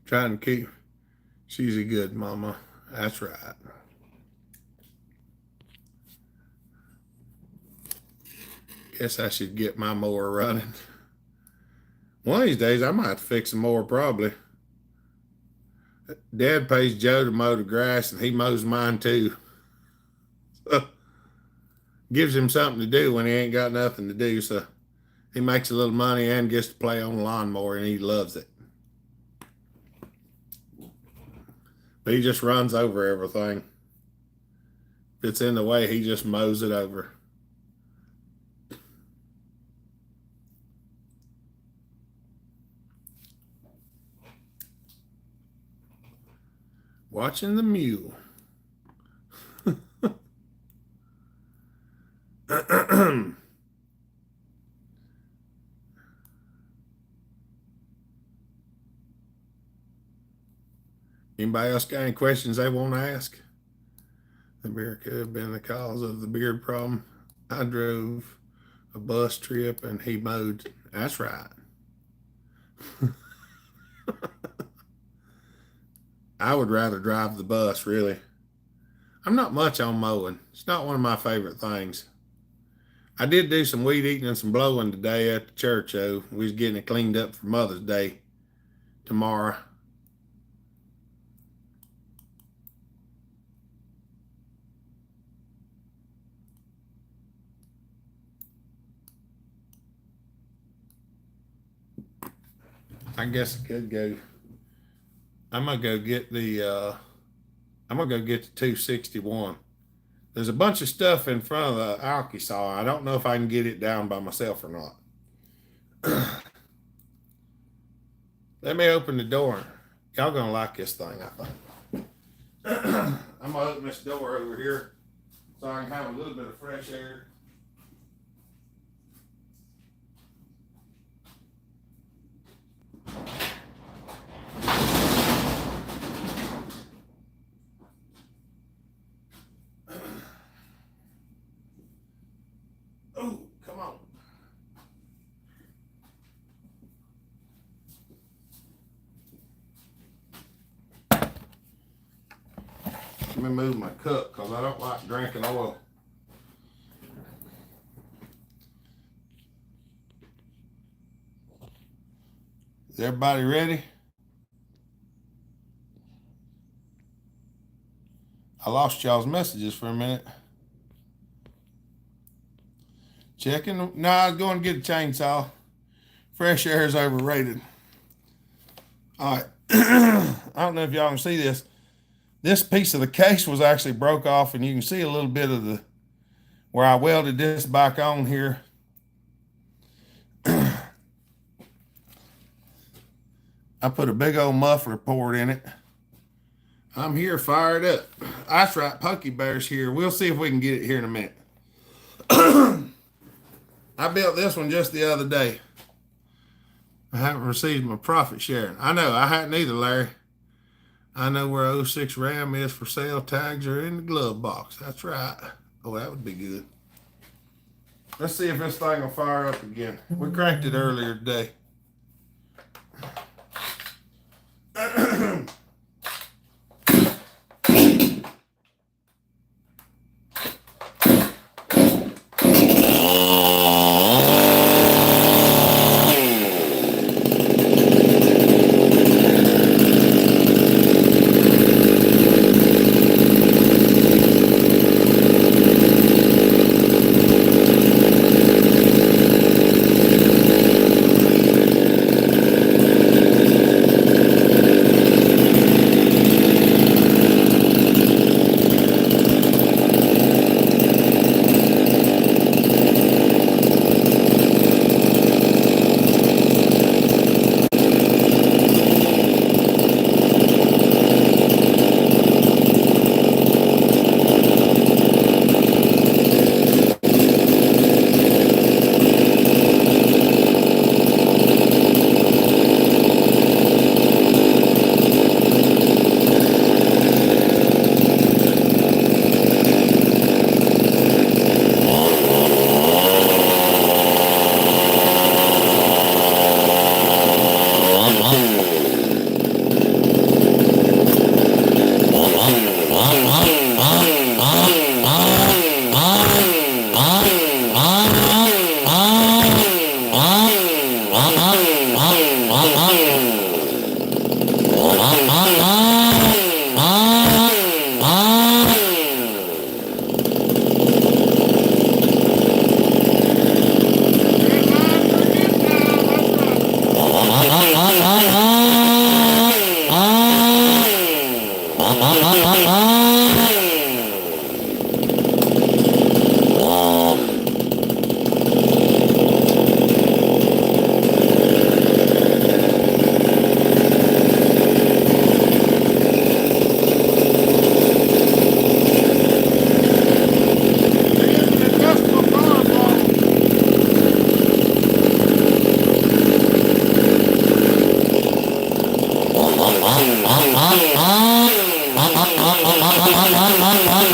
Trying to keep, she's a good mama. That's right. Guess I should get my mower running. One of these days, I might have to fix a mower probably. Dad pays Joe to mow the grass, and he mows mine too. Gives him something to do when he ain't got nothing to do. So he makes a little money and gets to play on the lawnmower, and he loves it. But he just runs over everything. If it's in the way, he just mows it over. Watching the mule. Anybody else got any questions they want to ask? The beer could have been the cause of the beard problem. I drove a bus trip and he mowed. That's right. I would rather drive the bus, really. I'm not much on mowing. It's not one of my favorite things. I did do some weed eating and some blowing today at the church, though. We was getting it cleaned up for Mother's Day tomorrow. I guess I could go. I'm gonna go get the 261. There's a bunch of stuff in front of the alky saw. I don't know if I can get it down by myself or not. Let me open the door. Y'all gonna like this thing, I think. I'm gonna open this door over here so I can have a little bit of fresh air. Oh, come on. Let me move my cup because I don't like drinking oil. Is everybody ready? I lost y'all's messages for a minute. Checking. No, I was going to get a chainsaw. Fresh air is overrated. All right. I don't know if y'all can see this. This piece of the case was actually broke off, and you can see a little bit of the where I welded this back on here. I put a big old muffler port in it. I'm here fired up. That's right, Pokey Bear's here. We'll see if we can get it here in a minute. I built this one just the other day. I haven't received my profit sharing. I know, I hadn't either, Larry. I know where 06 Ram is for sale. Tags are in the glove box. That's right. Oh, that would be good. Let's see if this thing will fire up again. We cranked it earlier today.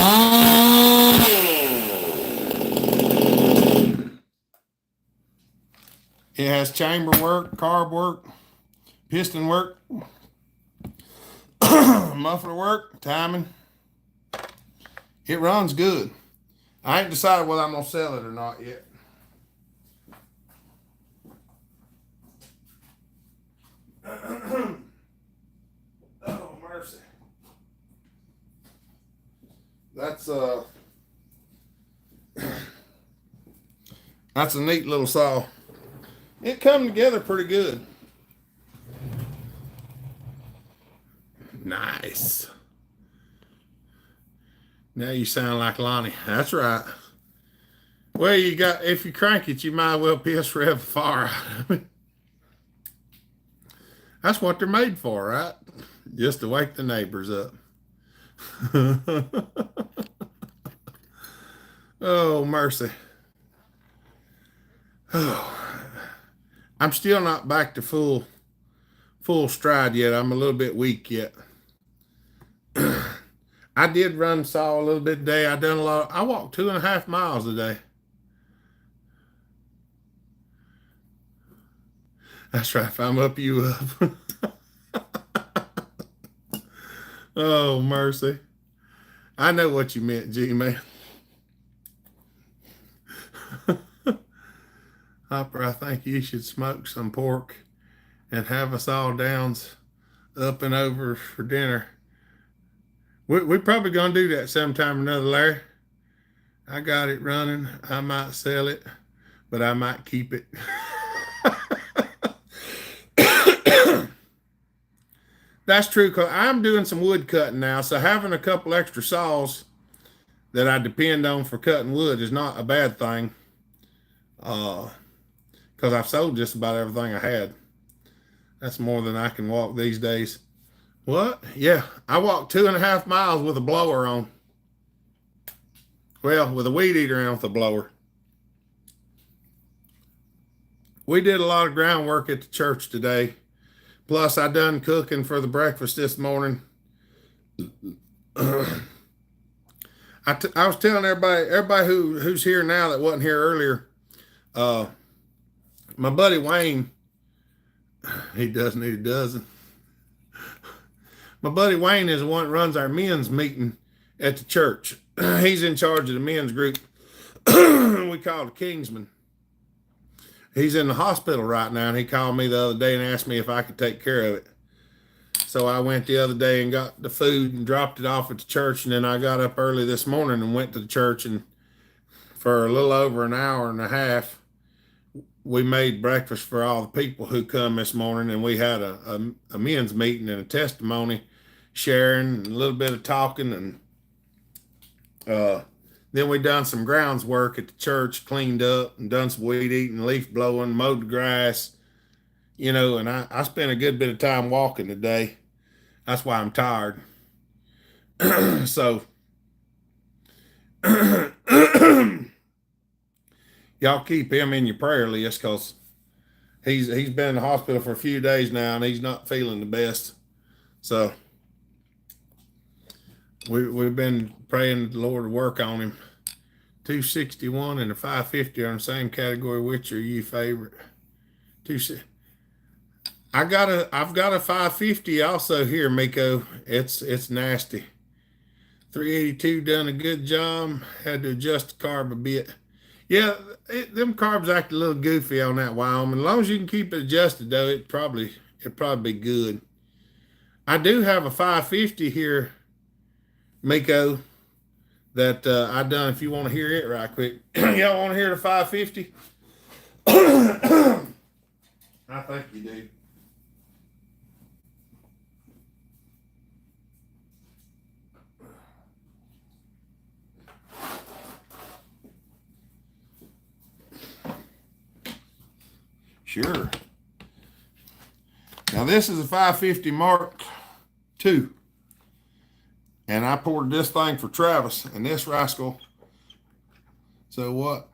Wow. It has chamber work, carb work, piston work, muffler work, timing. It runs good. I ain't decided whether I'm gonna sell it or not yet. Oh mercy. That's a neat little saw. It come together pretty good. Nice. Now you sound like Lonnie. That's right. Well, if you crank it, you might as well piss rev a fire. That's what they're made for, right? Just to wake the neighbors up. Oh, mercy. Oh, I'm still not back to full stride yet. I'm a little bit weak yet. I did run saw a little bit today. I walked 2.5 miles a day. That's right. If I'm up, you up. Oh, mercy. I know what you meant, G-Man. Hopper, I think you should smoke some pork and have us all downs up and over for dinner. We're probably going to do that sometime or another, Larry. I got it running. I might sell it, but I might keep it. That's true, because I'm doing some wood cutting now, so having a couple extra saws that I depend on for cutting wood is not a bad thing. Because I've sold just about everything I had. That's more than I can walk these days. What? Yeah, I walked 2.5 miles with a blower on. Well, with a weed eater and with a blower. We did a lot of groundwork at the church today. Plus, I done cooking for the breakfast this morning. I was telling everybody who's here now that wasn't here earlier, my buddy Wayne, he doesn't need a dozen. My buddy Wayne is the one that runs our men's meeting at the church. He's in charge of the men's group. We call it Kingsman. He's in the hospital right now, and he called me the other day and asked me if I could take care of it. So I went the other day and got the food and dropped it off at the church, and then I got up early this morning and went to the church, and for a little over an hour and a half, we made breakfast for all the people who come this morning, and we had a men's meeting and a testimony, sharing, and a little bit of talking, and then we done some grounds work at the church, cleaned up and done some weed eating, leaf blowing, mowed the grass, and I spent a good bit of time walking today. That's why I'm tired. So y'all keep him in your prayer list, because he's been in the hospital for a few days now and he's not feeling the best. So we've been praying the Lord to work on him. 261 and a 550 are in the same category. Which are you favorite? I've got a 550 also here, Miko. It's nasty. 382 done a good job. Had to adjust the carb a bit. Yeah, them carbs act a little goofy on that Wyoming. As long as you can keep it adjusted, though, it'd probably be good. I do have a 550 here, Miko, that I done. If you want to hear it right quick, y'all want to hear the 550? I think you do. Sure. Now this is a 550 Mark II. And I poured this thing for Travis and this rascal. So what?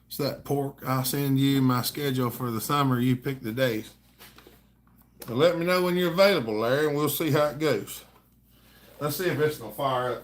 It's that pork. I'll send you my schedule for the summer. You pick the days. So let me know when you're available, Larry, and we'll see how it goes. Let's see if it's gonna fire up.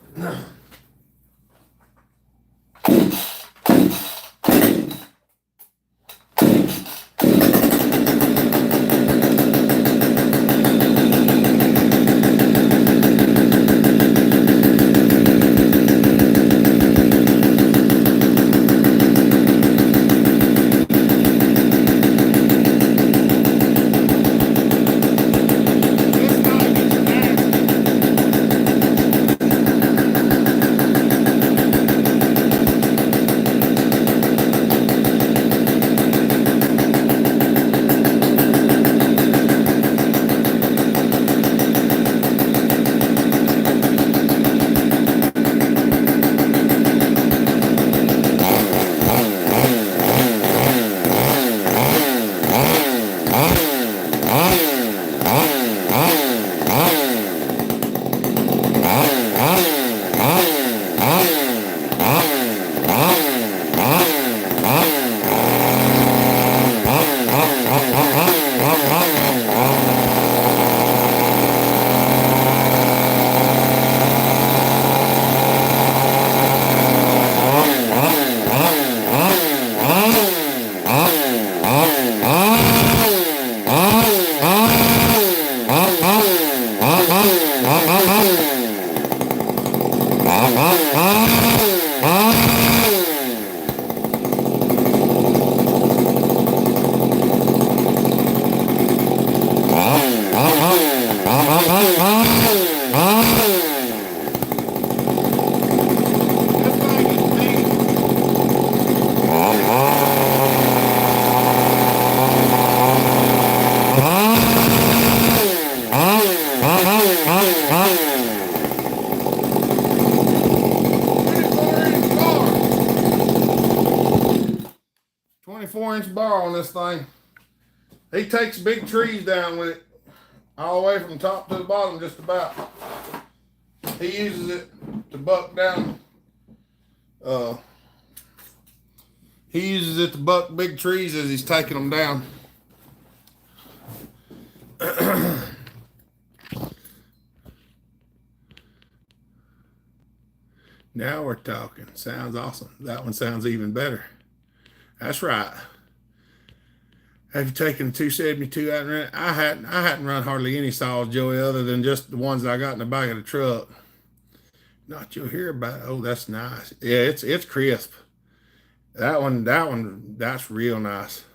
He takes big trees down with it, all the way from top to the bottom, just about. He uses it to buck down. He uses it to buck big trees as he's taking them down. Now we're talking. Sounds awesome. That one sounds even better. That's right. Have you taken the 272 out and run? I hadn't run hardly any saws, Joey, other than just the ones that I got in the back of the truck. Not you'll hear about it. Oh, that's nice. Yeah, it's crisp. That one, that's real nice.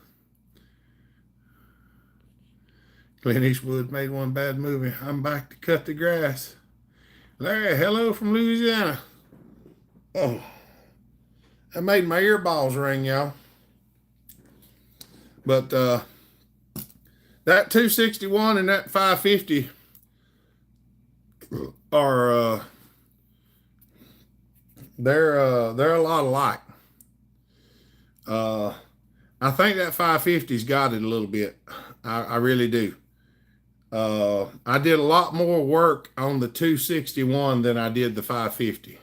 Clint Eastwood made one bad movie. I'm back to cut the grass. Larry, hello from Louisiana. Oh, that made my earballs ring, y'all. But that 261 and that 550 are they're a lot alike. I think that 550's got it a little bit. I really do. I did a lot more work on the 261 than I did the 550.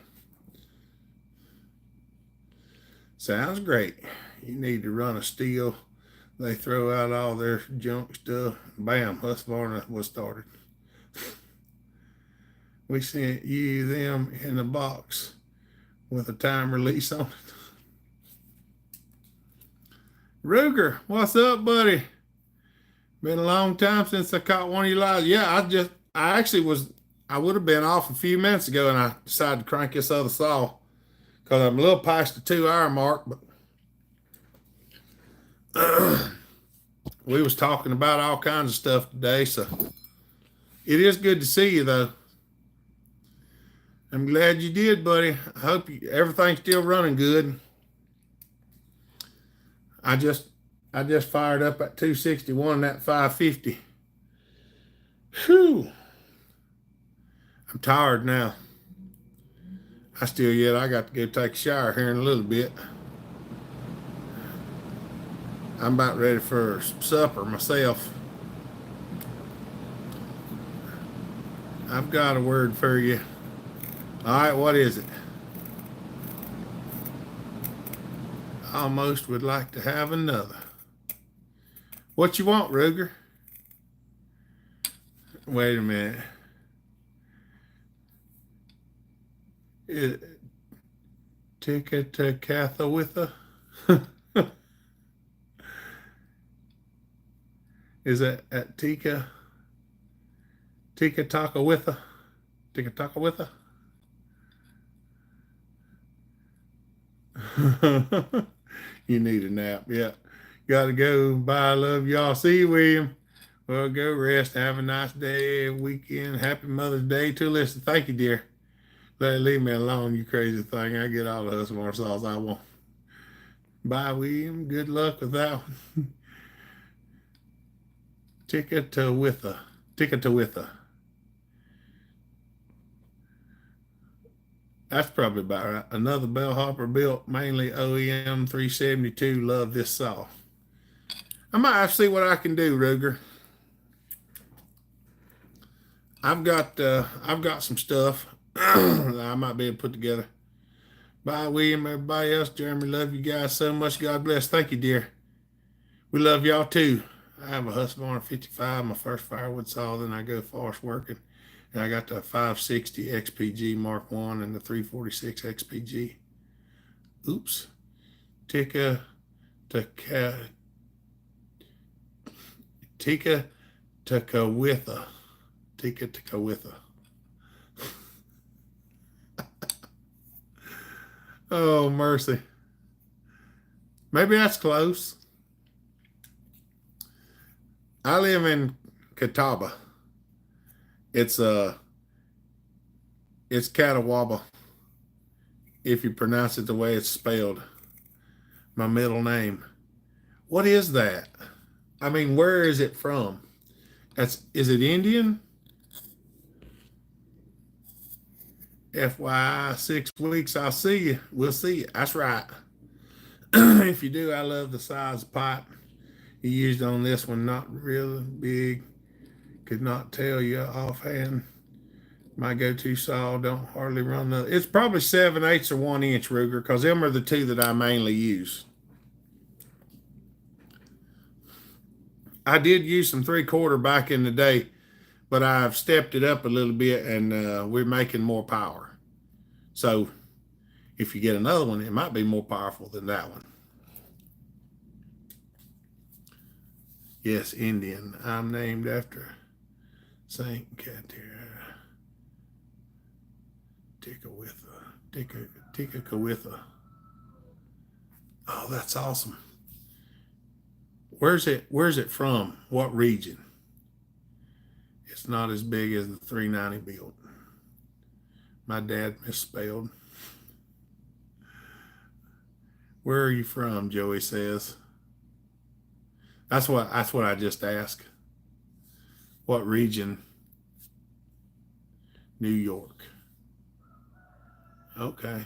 Sounds great. You need to run a steel. They throw out all their junk stuff. Bam, Husqvarna was started. We sent you them in a box with a time release on it. Ruger, what's up, buddy? Been a long time since I caught one of you live. Yeah, I would have been off a few minutes ago, and I decided to crank this other saw because I'm a little past the 2 hour mark, but we was talking about all kinds of stuff today, so it is good to see you, though. I'm glad you did, buddy. I hope everything's still running good. I just fired up at 261 that 550. Whew. I'm tired now. I got to go take a shower here in a little bit. I'm about ready for supper myself. I've got a word for you. All right, what is it? Almost would like to have another. What you want, Ruger? Wait a minute. Ticket to Cathawitha? Is that at Tika Takawitha? Tika Takawitha? You need a nap. Yeah. Gotta go. Bye. Love y'all. See you, William. Well, go rest. Have a nice day, weekend. Happy Mother's Day too. Listen, thank you, dear. Leave me alone, you crazy thing. I get all the Husqvarna saws I want. Bye, William. Good luck with that one. Ticketawitha. That's probably about right. Another Bellhopper built, mainly OEM 372. Love this saw. I might have to see what I can do, Ruger. I've got some stuff that I might be able to put together. Bye, William. Everybody else, Jeremy, love you guys so much. God bless. Thank you, dear. We love y'all too. I have a Husqvarna 55, my first firewood saw. Then I go forest working. And I got the 560 XPG Mark I and the 346 XPG. Oops. Tika Takawitha. Oh, mercy. Maybe that's close. I live in Catawba. It's Catawba, if you pronounce it the way it's spelled. My middle name. What is that? I mean, where is it from? Is it Indian? FYI, 6 weeks, I'll see you. We'll see you. That's right. If you do, I love the size of pipe you used on this one? Not really big. Could not tell you offhand. My go-to saw, don't hardly run the. It's probably 7/8 or 1 inch, Ruger, because them are the two that I mainly use. I did use some 3/4 back in the day, but I've stepped it up a little bit, and we're making more power. So if you get another one, it might be more powerful than that one. Yes, Indian. I'm named after Saint Katir. Tikawitha. Oh, that's awesome. Where's it from? What region? It's not as big as the 390 build. My dad misspelled. Where are you from? Joey says. That's what I just asked. What region? New York. Okay.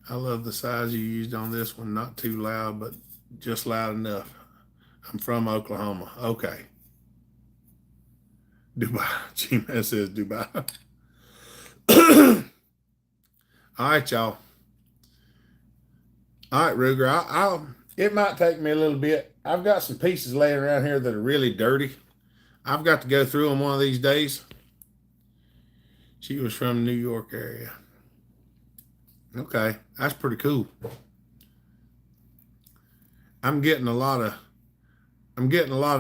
I love the size you used on this one. Not too loud, but just loud enough. I'm from Oklahoma. Okay. Dubai. G-Man says Dubai. All right, y'all. All right, Ruger. It might take me a little bit. I've got some pieces laying around here that are really dirty. I've got to go through them one of these days. She was from the New York area. Okay, that's pretty cool. I'm getting a lot of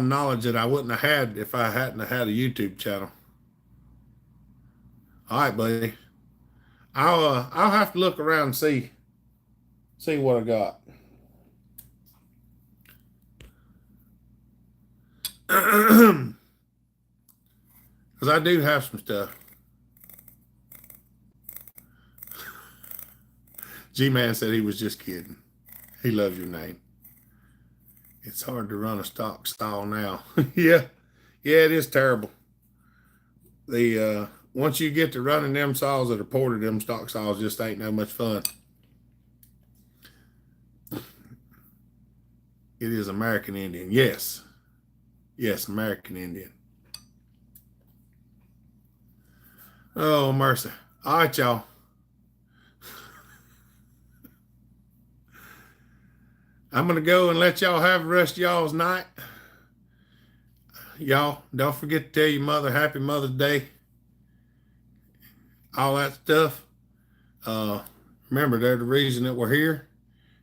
knowledge that I wouldn't have had if I hadn't have had a YouTube channel. All right, buddy. I'll have to look around and see what I got. Because I do have some stuff. G-Man said he was just kidding. He loves your name. It's hard to run a stock style now. Yeah, it is terrible. Once you get to running them saws that are ported, them stock saws just ain't no much fun. It is American Indian. Yes, American Indian. Oh, mercy. All right, y'all. I'm going to go and let y'all have the rest of y'all's night. Y'all, don't forget to tell your mother Happy Mother's Day. All that stuff. Remember, they're the reason that we're here.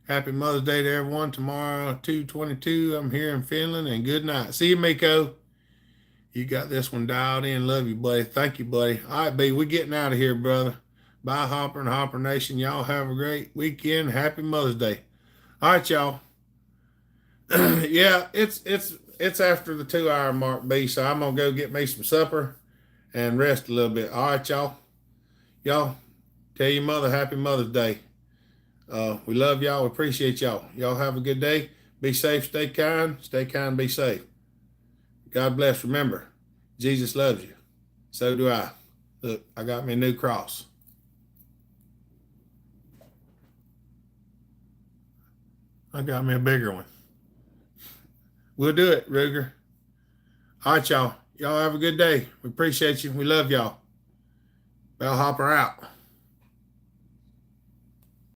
Happy Mother's Day to everyone. Tomorrow, 2/22, I'm here in Finland, and good night. See you, Miko. You got this one dialed in. Love you, buddy. Thank you, buddy. All right, B, we're getting out of here, brother. Bye, Hopper and Hopper Nation. Y'all have a great weekend. Happy Mother's Day. All right, y'all. Yeah, it's after the 2-hour mark, B, so I'm going to go get me some supper and rest a little bit. All right, y'all. Y'all, tell your mother Happy Mother's Day. We love y'all. We appreciate y'all. Y'all have a good day. Be safe. Stay kind. Stay kind. Be safe. God bless. Remember, Jesus loves you. So do I. Look, I got me a new cross. I got me a bigger one. We'll do it, Ruger. All right, y'all. Y'all have a good day. We appreciate you. We love y'all. Bellhopper out.